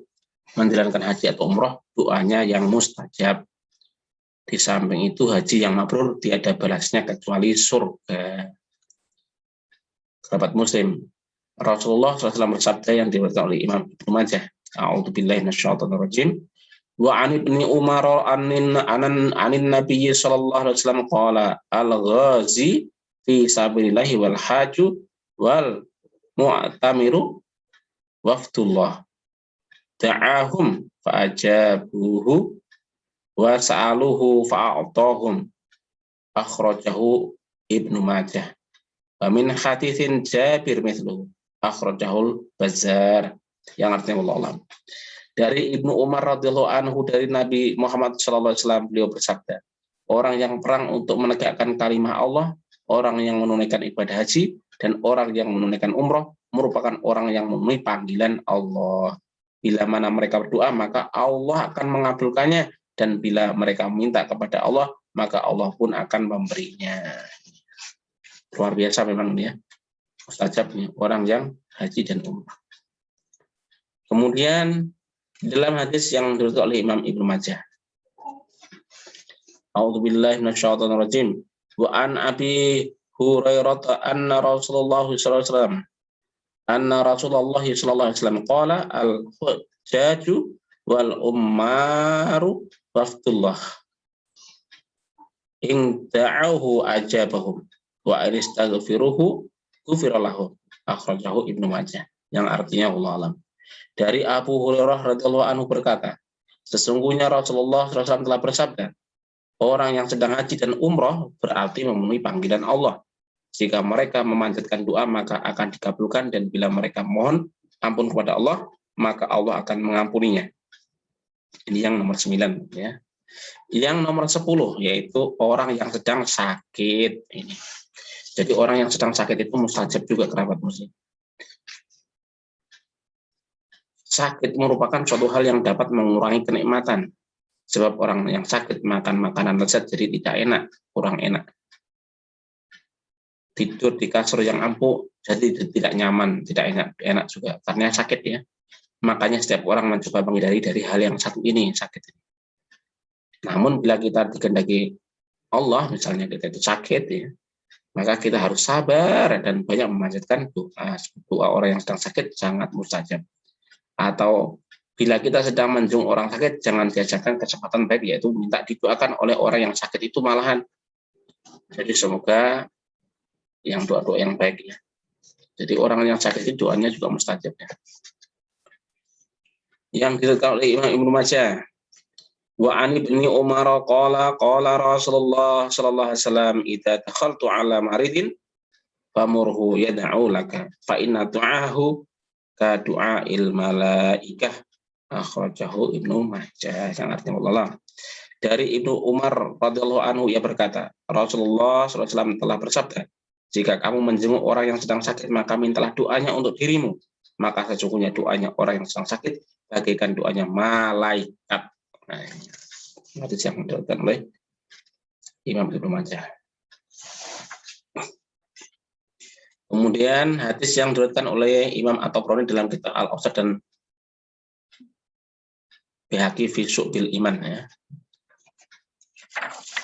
S1: menjalankan haji atau umroh, doanya yang mustajab. Di samping itu haji yang mabrur tiada balasnya kecuali surga. Sahabat muslim, Rasulullah SAW bersabda yang diriwayatkan oleh Imam Ibnu Majah, a'udzubillahi minasyaitonirrajim, wa 'an ibni Umar anin Nabi sallallahu alaihi wasallam qala al-ghazi fi sabilillah wal haju wal mu'tamiru waftullah da'ahum fa'ajabuhu wa sa'aluhu fa'a'tahum, akhrajahu Ibnu Majah. Wa min haditsin Jabir mithluhu, akhrajahul Bazzar. Yang artinya wallahu a'lam. Dari Ibnu Umar radhiyallahu anhu dari Nabi Muhammad sallallahu alaihi wasallam, beliau bersabda, orang yang perang untuk menegakkan kalimah Allah, orang yang menunaikan ibadah haji, dan orang yang menunaikan umroh merupakan orang yang memenuhi panggilan Allah. Bila mana mereka berdoa, maka Allah akan mengabulkannya, dan bila mereka meminta kepada Allah, maka Allah pun akan memberinya. Luar biasa memang ya, mustajabnya orang yang haji dan umrah. Kemudian dalam hadis yang diriwayatkan oleh Imam Ibnu Majah, a'udzubillahi minasyaitonirrajim, wa an Abi Hurairah anna Rasulullah sallallahu alaihi wasallam qala al-hujjaju wal ummaru waftullah in da'uhu ajabahum wa anistaghfiruhu ghufira lahum, akhrajahu Ibnu Majah. Yang artinya wallahu alam. Dari Abu Hurairah radhiyallahu anhu berkata, sesungguhnya Rasulullah SAW telah bersabda, orang yang sedang haji dan umroh berarti memenuhi panggilan Allah. Jika mereka memanjatkan doa, maka akan dikabulkan, dan bila mereka mohon ampun kepada Allah, maka Allah akan mengampuninya. Ini yang nomor 9 ya. Yang nomor 10 yaitu orang yang sedang sakit ini. Jadi orang yang sedang sakit itu mustajab juga kerabat muslim. sakit merupakan suatu hal yang dapat mengurangi kenikmatan. Sebab orang yang sakit makan makanan lezat jadi tidak enak, kurang enak. Tidur di kasur yang empuk jadi tidak nyaman, tidak enak juga karena sakit ya. Makanya setiap orang mencoba menghindari dari hal yang satu ini, sakit. Namun bila kita dikehendaki Allah, misalnya kita itu sakit ya, maka kita harus sabar dan banyak memanjatkan doa. Doa orang yang sedang sakit sangat mustajab. Atau bila kita sedang menjung orang sakit, jangan diajarkan kesempatan baik, yaitu minta didoakan oleh orang yang sakit itu malahan. Jadi semoga yang doa-doa yang baik ya. Jadi orang yang sakit itu doanya juga mustajab ya. Yang diriwayatkan oleh Imam Ibnu Majah. Wa an ibni Umar qala Rasulullah sallallahu alaihi wasallam idza dakhaltu ala maridin famurhu yad'u laka fa inna du'ahu ka du'ail malaikah, akhrajahu Ibnu Majah. Yang artinya Allah. Dari Ibnu Umar radhiyallahu anhu ia berkata, Rasulullah sallallahu alaihi wasallam telah bersabda, jika kamu menjenguk orang yang sedang sakit, maka mintalah doanya untuk dirimu. Maka sesungguhnya doanya orang yang sedang sakit bagaikan doanya malaikat. Nah, hadis yang diriwayatkan oleh Imam Ibnu Majah. Kemudian hadis yang diriwayatkan oleh Imam At-Tabrani dalam kitab Al-Awsat dan Baihaqi fi Syu'bil Iman ya.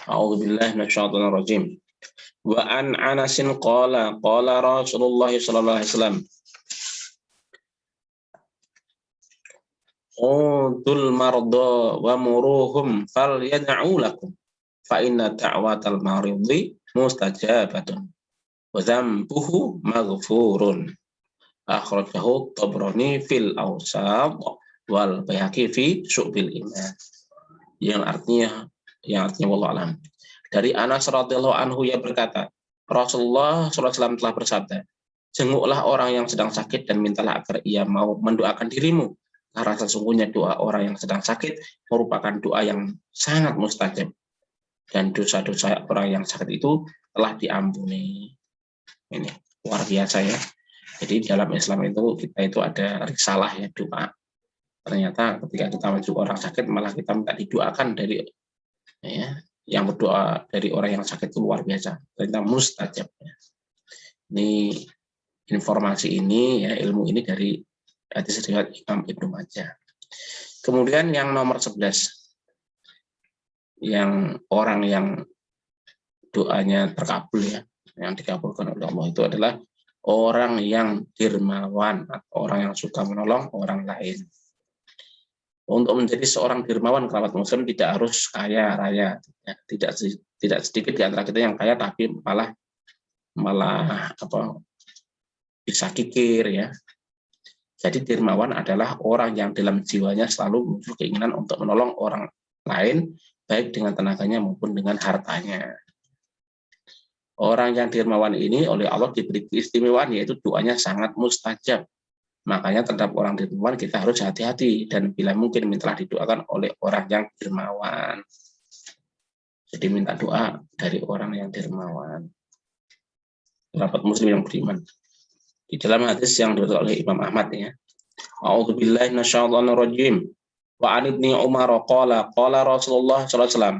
S1: A'udzubillahi minasyaitonir rajim. Wa an Anasin qala Rasulullah sallallahu alaihi wasallam Udul marda wa muruhum fal yad'u lakum fa inna da'watal maridi mustajabatun wa dzambuhu maghfurun, akhrajahu Tabrani fil Awsat wal Baihaqi fi Syu'bil Iman. Yang artinya wallahu alam. Dari Anas radhiyallahu anhu ia berkata, Rasulullah SAW telah bersabda, jenguklah orang yang sedang sakit dan mintalah agar ia mau mendoakan dirimu, karena sesungguhnya doa orang yang sedang sakit merupakan doa yang sangat mustajab dan dosa-dosa orang yang sakit itu telah diampuni. Ini luar biasa ya. Jadi dalam Islam itu kita itu ada risalah ya, doa. Ternyata ketika kita menjenguk orang sakit malah kita minta didoakan dari ya, yang berdoa dari orang yang sakit itu luar biasa, ternyata mustajab. Ini informasi ini ya, ilmu ini dari hadis riwayat Imam Ibnu Majah. Kemudian yang nomor 11, yang orang yang doanya terkabul ya, yang dikabulkan oleh Allah itu adalah orang yang dermawan atau orang yang suka menolong orang lain. Untuk menjadi seorang dermawan kerabat muslim tidak harus kaya raya, ya, tidak sedikit di antara kita yang kaya tapi malah bisa kikir ya. Jadi dermawan adalah orang yang dalam jiwanya selalu muncul keinginan untuk menolong orang lain baik dengan tenaganya maupun dengan hartanya. Orang yang dermawan ini oleh Allah diberi keistimewaan, yaitu doanya sangat mustajab. Makanya terhadap orang dermawan kita harus hati-hati dan bila mungkin mintalah didoakan oleh orang yang dermawan. Jadi minta doa dari orang yang dermawan. Kerabat muslim yang beriman. Di dalam hadis yang diriwayatkan oleh Imam Ahmad ya. A'udzubillahi minasyaitonir rajim. Wa an ibni Umar qala Rasulullah sallallahu alaihi wasallam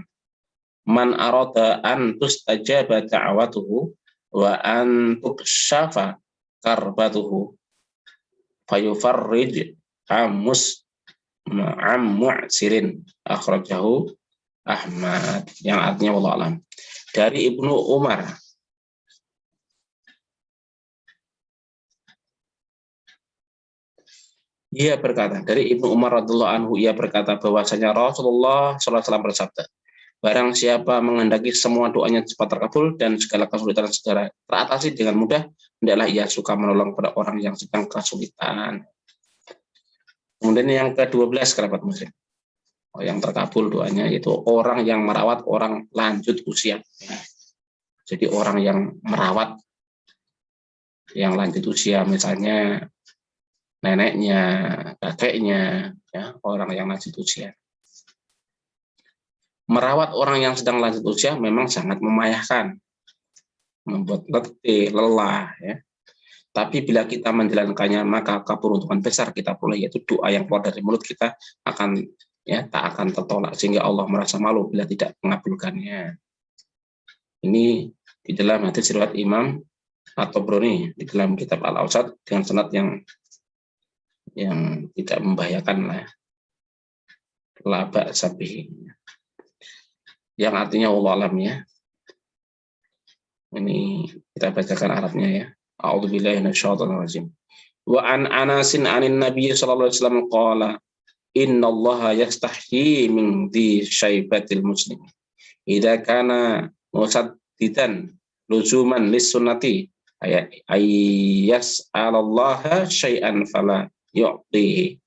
S1: man arada an tustajaba da'watuhu wa an tukshafa karbatuhu fayufarrij mu'sirin, akhrajahu Ahmad. Yang artinya wallahu alam. Dari Ibnu Umar, ia berkata, dari Ibnu Umar radhiyallahu anhu ia berkata bahwasanya Rasulullah SAW bersabda, barang siapa menghendaki semua doanya cepat terkabul dan segala kesulitan segera teratasi dengan mudah, hendaklah ia suka menolong pada orang yang sedang kesulitan. Kemudian yang ke-12 kerabat muslim, yang terkabul doanya yaitu orang yang merawat orang lanjut usia. Jadi orang yang merawat yang lanjut usia, misalnya neneknya, kakeknya, ya, orang yang lanjut usia. Merawat orang yang sedang lanjut usia memang sangat membayahkan, membuat letih, lelah, ya. Tapi bila kita menjalankannya, maka keberuntungan besar kita peroleh, yaitu doa yang keluar dari mulut kita akan tak akan tertolak, sehingga Allah merasa malu bila tidak mengabulkannya. Ini di dalam hadis riwayat Imam At-Tabrani di dalam kitab Al-Awsat dengan sanad yang tidak membahayakan lah. La ba'sa bihi. Yang artinya Allah alam ya. Ini kita bacakan Arabnya ya. A'udzubillahi minasyaitonir rajim. Wa an Anasin anin Nabi sallallahu alaihi wasallam qala innallaha yastahyi min di syaibatil muslim. Idza kana musaddidan luzuman lis sunnati ayyas 'alallaha syai'an fala yu'tihi.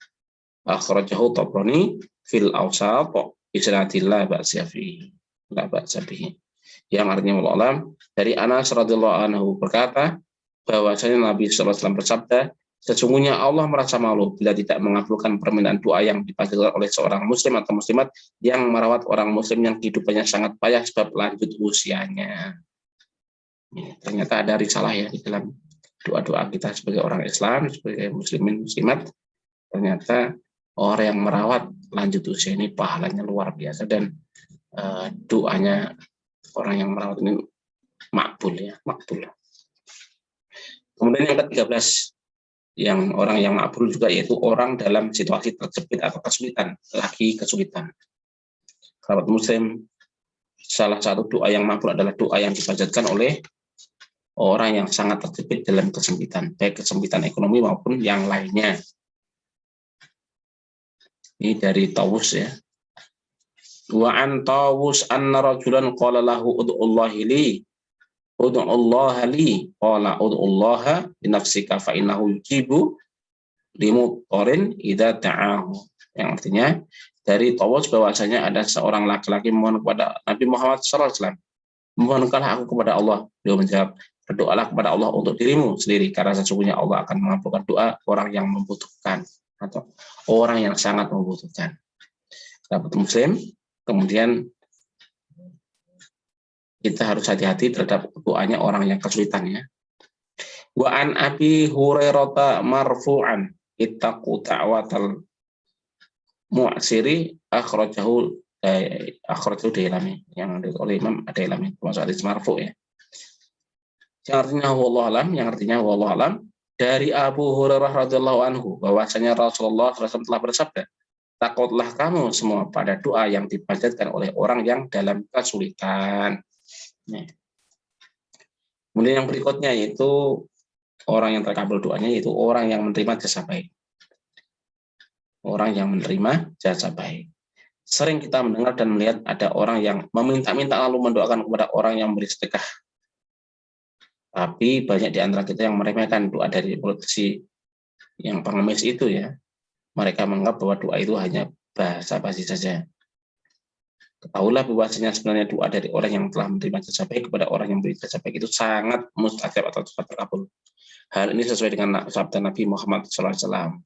S1: Akhrajahu Tabrani fil Awsat isnadillah ba'sa fihi. La ba'sa bihi. Yang artinya wallahu alam, dari Anas radhiyallahu anhu berkata bahwasanya Nabi sallallahu alaihi wasallam bersabda, sesungguhnya Allah merasa malu bila tidak mengabulkan permintaan doa yang dipanjatkan oleh seorang muslim atau muslimat yang merawat orang muslim yang kehidupannya sangat payah sebab lanjut usianya. Ternyata ada risalah ya di dalam doa-doa kita sebagai orang Islam, sebagai muslimin muslimat. Ternyata orang yang merawat lanjut usia ini pahalanya luar biasa, dan doanya orang yang merawat ini makbul ya, makbul. Kemudian yang ke-13, yang orang yang makbul juga, yaitu orang dalam situasi terjepit atau kesulitan, lagi kesulitan. Sahabat muslim, salah satu doa yang makbul adalah doa yang dipanjatkan oleh orang yang sangat terjepit dalam kesempitan, baik kesempitan ekonomi maupun yang lainnya. Ini dari Tawus ya. Wa an Tawus anna rajulan qala lahu ud'ullahi li qala ud'ullaha li nafsika fa innahu yujibu limuqtarin idza ta'ahu. Yang artinya dari Tawus bahwasanya ada seorang laki-laki mohon kepada Nabi Muhammad sallallahu alaihi wasallam, mohonkanlah aku kepada Allah. Beliau menjawab, berdoalah kepada Allah untuk dirimu sendiri, karena sesungguhnya Allah akan mengabulkan doa orang yang membutuhkan atau orang yang sangat membutuhkan. Sahabat muslim, kemudian kita harus hati-hati terhadap doanya orang yang kesulitan ya. Wa an Abi Hurairah marfu'an ittaqu ta'watal mu'siri akhrajahu Dailami, yang oleh Imam Dailami, termasuk hadis marfu' ya. Yang artinya wallahu alam, dari Abu Hurairah radhiyallahu anhu bahwasanya Rasulullah SAW telah bersabda, takutlah kamu semua pada doa yang dipanjatkan oleh orang yang dalam kesulitan. Kemudian yang berikutnya yaitu orang yang terkabul doanya, yaitu orang yang menerima jasa baik. Orang yang menerima jasa baik. Sering kita mendengar dan melihat ada orang yang meminta-minta lalu mendoakan kepada orang yang beri sedekah. Tapi banyak di antara kita yang meremehkan doa dari politisi yang pengemis itu ya. Mereka menganggap bahwa doa itu hanya bahasa basi saja. Ketahuilah bahwasanya sebenarnya doa dari orang yang telah menerima jasa baik kepada orang yang beri jasa baik itu sangat mustajab atau cepat terkabul. Hal ini sesuai dengan sabda Nabi Muhammad SAW.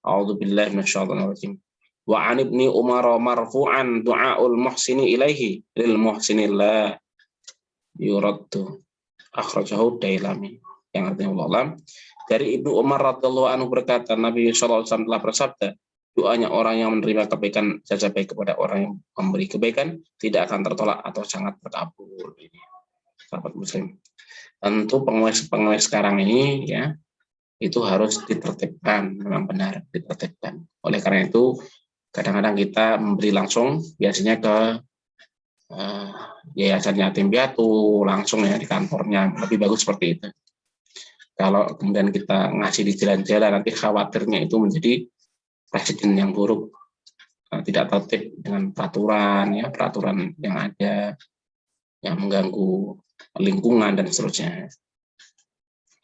S1: A'udzubillahi minasyaitonir rajim. Wa 'an ibni Umar marfu'an du'aul muhsini ilaihi lil muhsini la yuraddu. Akhrajahu Dailami. Yang artinya Allah, dari Ibnu Umar radhiyallahu anhu berkata, Nabi sallallahu alaihi wasallam telah bersabda, doanya orang yang menerima kebaikan jasa baik kepada orang yang memberi kebaikan tidak akan tertolak atau sangat terkabul. Ini sahabat muslim. Tentu pengawai sekarang ini ya, itu harus ditertibkan, memang benar ditertibkan. Oleh karena itu kadang-kadang kita memberi langsung, biasanya ke yayasan yatim piatu langsung ya di kantornya, lebih bagus seperti itu. Kalau kemudian kita ngasih di jalan-jalan, nanti khawatirnya itu menjadi presiden yang buruk, tidak tertib dengan peraturan yang ada, yang mengganggu lingkungan dan seterusnya.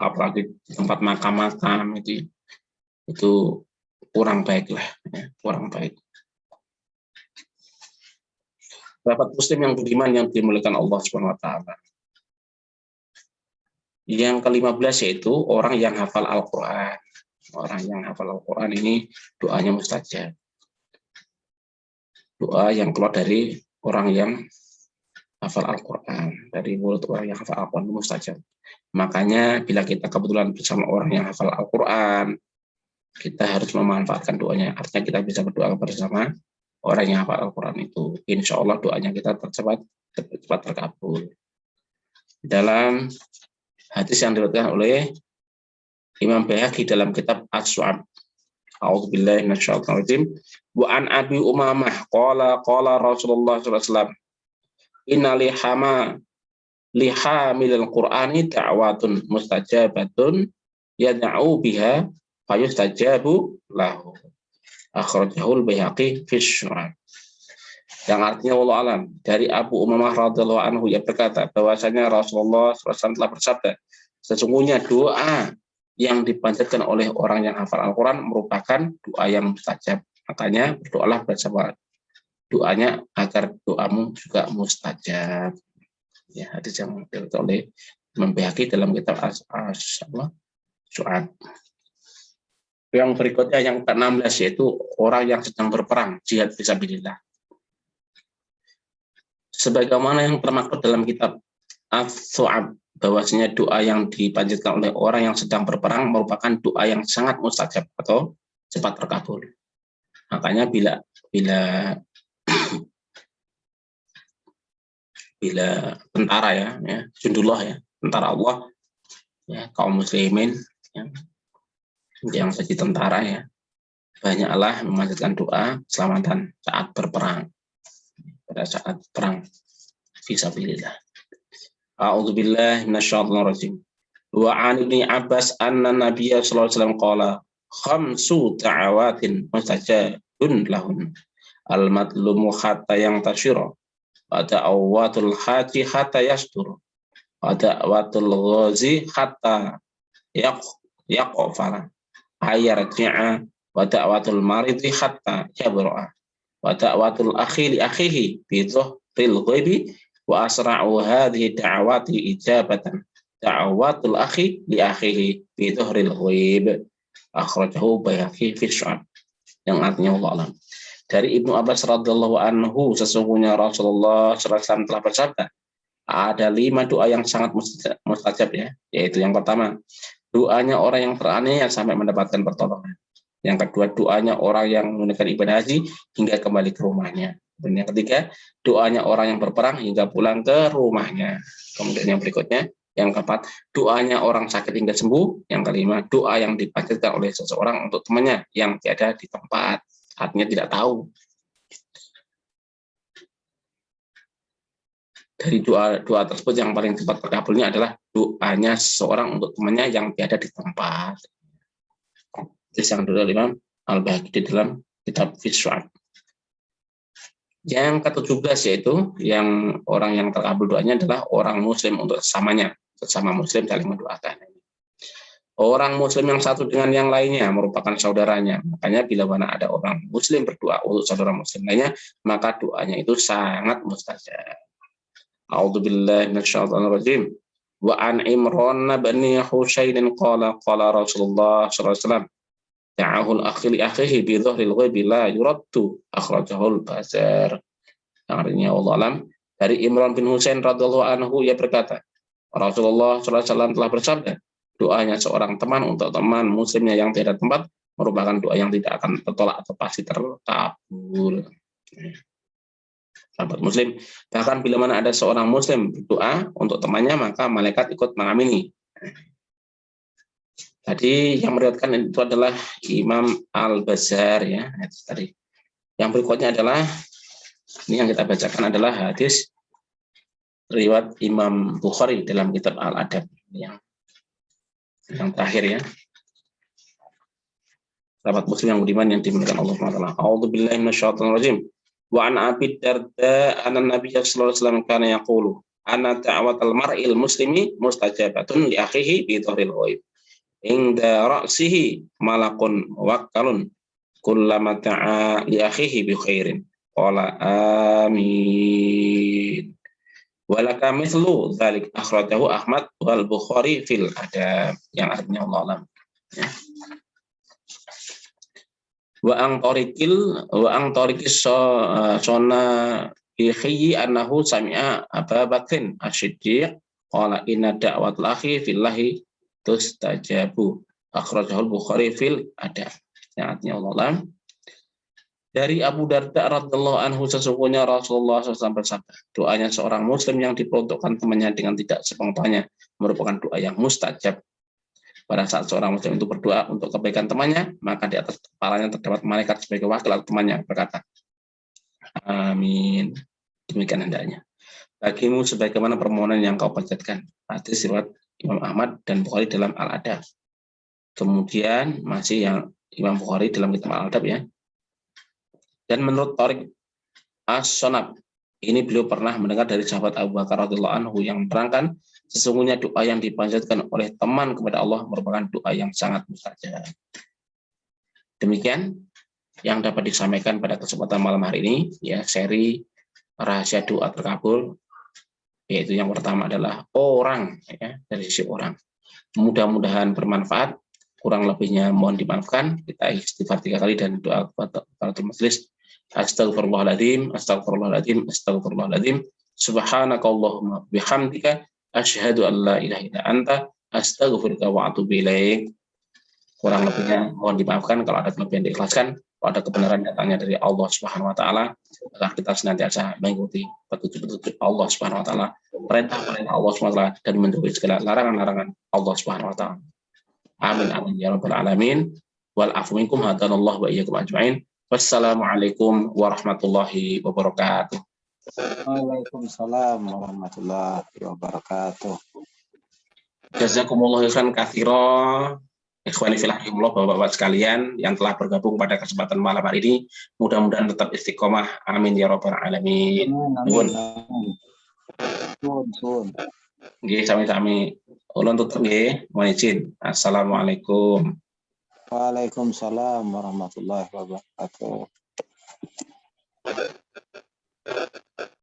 S1: Apalagi di tempat makam-makam itu kurang baik lah, ya, kurang baik. Sahabat muslim yang budiman yang dimuliakan Allah Subhanahu wa taala. Yang ke-15 yaitu orang yang hafal Al-Qur'an. Orang yang hafal Al-Qur'an ini doanya mustajab. Doa yang keluar dari orang yang hafal Al-Quran, dari mulut orang yang hafal Al-Quran mustajab. Makanya bila kita kebetulan bersama orang yang hafal Al-Quran, kita harus memanfaatkan doanya. Artinya kita bisa berdoa bersama orang yang hafal Al-Quran itu. Insya Allah doanya kita cepat terkabul. Dalam hadis yang diriwayatkan oleh Imam Baihaqi dalam kitab As-Su'ab. A'udzubillahi minasyaitonir rajim. Wa an Abi Umamah qala Rasulullah sallallahu alaihi wasallam inna lihamilil Qur'ani da'watun mustajabatun yad'u biha fayustajabu lahu. Akhrajahul Baihaqi fi Syu'ab. Yang artinya wallahu alam, dari Abu Umamah radhiyallahu anhu ia berkata bahwasanya Rasulullah SAW telah bersabda, sesungguhnya doa yang dipanjatkan oleh orang yang hafal Al-Quran merupakan doa yang mustajab. Makanya berdoalah bersama doanya agar doamu juga mustajab. Ya, hadis yang diriwayatkan oleh Imam Baihaqi dalam kitab As-Su'ab. Yang berikutnya yang ke-16 yaitu orang yang sedang berperang jihad fisabilillah. Sebagaimana yang termaktub dalam kitab As-Su'ab, bahwasanya doa yang dipanjatkan oleh orang yang sedang berperang merupakan doa yang sangat mustajab atau cepat terkabul. Makanya bila tentara ya jundullah ya, tentara Allah ya, kaum muslimin yang jadi tentara ya, banyaklah memanjatkan doa keselamatan saat berperang, pada saat perang fisabilillah. A'udzubillahi minasyaitonir rajim. Wa 'an Ibnu Abbas anna Nabiyya sallallahu alaihi wasallam qala khamsu da'awatin mustajabun lahun al-matlumu hatta yang tasyira wa da'awatul haji hatta yasdur wa da'awatul ghazi hatta yaqfala ayarji'a wa da'awatul maridi hatta yabra'a wa da'awatul akhi li akhihi bi dhahril ghaibi wa asra'u hadhihi da'awati ijabatan da'awatul akhi li akhihi bi dhahril ghaib. Akhrajahu Baihaqi fi Syu'ab. Yang artinya Allah alam. Dari Ibnu Abbas radhiyallahu anhu, sesungguhnya Rasulullah sallallahu alaihi wasallam telah bersabda, ada 5 doa yang sangat mustajab ya, yaitu yang pertama, doanya orang yang teraniaya sampai mendapatkan pertolongan. Yang kedua, doanya orang yang menunaikan ibadah haji hingga kembali ke rumahnya. Dan yang ketiga, doanya orang yang berperang hingga pulang ke rumahnya. Kemudian yang berikutnya, yang keempat, doanya orang sakit hingga sembuh. Yang kelima, doa yang dipanjatkan oleh seseorang untuk temannya yang tiada di tempat, artinya tidak tahu. Dari doa tersebut yang paling cepat terkabulnya adalah doanya seseorang untuk temannya yang tiada di tempat. Itu yang diriwayatkan Imam Al-Baihaqi di dalam kitab Syu'ab. Yang ke-17 yaitu yang orang yang terkabul doanya adalah orang muslim untuk sesamanya. Sesama muslim saling mendoakan. Orang muslim yang satu dengan yang lainnya merupakan saudaranya. Makanya bila mana ada orang muslim berdoa untuk saudara muslim lainnya, maka doanya itu sangat mustajab. A'udzubillahi minasyaitonir rajim. Wa an Imran bin Husain qala Rasulullah sallallahu alaihi wasallam ta'ahul akhi li akhihi bi dhahril ghaibi la yuraddu. Akhrajahul Bazar. Yang artinya Allah alam, dari Imran bin Husain radhiyallahu anhu ia berkata, Rasulullah sallallahu alaihi wasallam telah bersabda, doanya seorang teman untuk teman muslimnya yang tiada tempat merupakan doa yang tidak akan tertolak atau pasti terkabul. Sahabat muslim, bahkan bila mana ada seorang muslim berdoa untuk temannya, maka malaikat ikut mengamini. Tadi yang meriwayatkan itu adalah Imam Al-Bazar ya. Tadi. Yang berikutnya adalah ini yang kita bacakan adalah hadis riwayat Imam Bukhari dalam kitab Al-Adab yang terakhir ya. Sahabat muslim yang budiman yang dimuliakan Allah Subhanahu wa taala. A'udzubillahi minasyaitonir rajim. Wa an Abi Darda anna Nabiy sallallahu alaihi wasallam kana yaqulu ana da'watal mar'il muslimi mustajabatun li akhihi bi dhahril ghaib. Inda ra'sihi malakun muwakkalun kullama ta'a li akhihi bi khairin. Qala amin. Walaka mithlu dzalik akhrajahu Ahmad wal Bukhari fil Adab. Yang artinya Allah alam. Ya. Wa ang torikis sona khiyyi annahu sami'a Aba Bakrin Asy-Siddiq qala inna da'watul akhi fillahi tustajabu. Akhrajahul Bukhari fil Adab. Artinya Allah. Dari Abu Darda radhiyallahu anhu, sesungguhnya Rasulullah SAW bersabda, doanya seorang muslim yang diperuntukkan temannya dengan tidak sepengetahuannya merupakan doa yang mustajab. Pada saat seorang muslim itu berdoa untuk kebaikan temannya, maka di atas kepalanya terdapat malaikat sebagai wakil temannya berkata, amin. Demikian hendaknya. Bagimu sebagaimana permohonan yang kau panjatkan. Hadis riwayat Imam Ahmad dan Bukhari dalam Al-Adab. Kemudian masih yang Imam Bukhari dalam kitab Al-Adab ya. Dan menurut Tariq As-Sonab, ini beliau pernah mendengar dari sahabat Abu Bakar radhiyallahu anhu yang menerangkan, sesungguhnya doa yang dipanjatkan oleh teman kepada Allah merupakan doa yang sangat mustajab. Demikian yang dapat disampaikan pada kesempatan malam hari ini, ya, seri rahasia doa terkabul, yaitu yang pertama adalah orang, ya, dari sisi orang. Mudah-mudahan bermanfaat. Kurang lebihnya mohon dimaafkan. Kita istighfar 3 kali dan doa kafaratul majelis. Astaghfirullahaladzim, astaghfirullahaladzim, astaghfirullahaladzim. Subhanakallahumma bihamdika asyhadu an la ilaha illa anta astaghfiruka wa atubu ilaik. Kurang lebihnya mohon dimaafkan. Kalau ada kelebihan diikhlaskan, kalau ada kebenaran datangnya dari Allah Subhanahu wa taala, agar kita senantiasa mengikuti petunjuk-petunjuk Allah Subhanahu wa taala, perintah-perintah Allah Subhanahu wa taala, dan menjauhi segala larangan-larangan Allah Subhanahu wa taala. Amin amin ya rabbal alamin. Wal afu minkum hadanallahu wa iyyakum ajmain. Wassalamualaikum warahmatullahi wabarakatuh.
S2: Waalaikumsalam warahmatullahi wabarakatuh.
S1: Jazakumullahu khairan katsira. Ikhwani fillah bapak-bapak sekalian yang telah bergabung pada kesempatan malam hari ini, mudah-mudahan tetap istiqomah. Amin ya rabbal alamin. Nggih, sami-sami. Ulun tutup nggih, mohon izin. Assalamualaikum.
S2: Waalaikumsalam warahmatullahi wabarakatuh.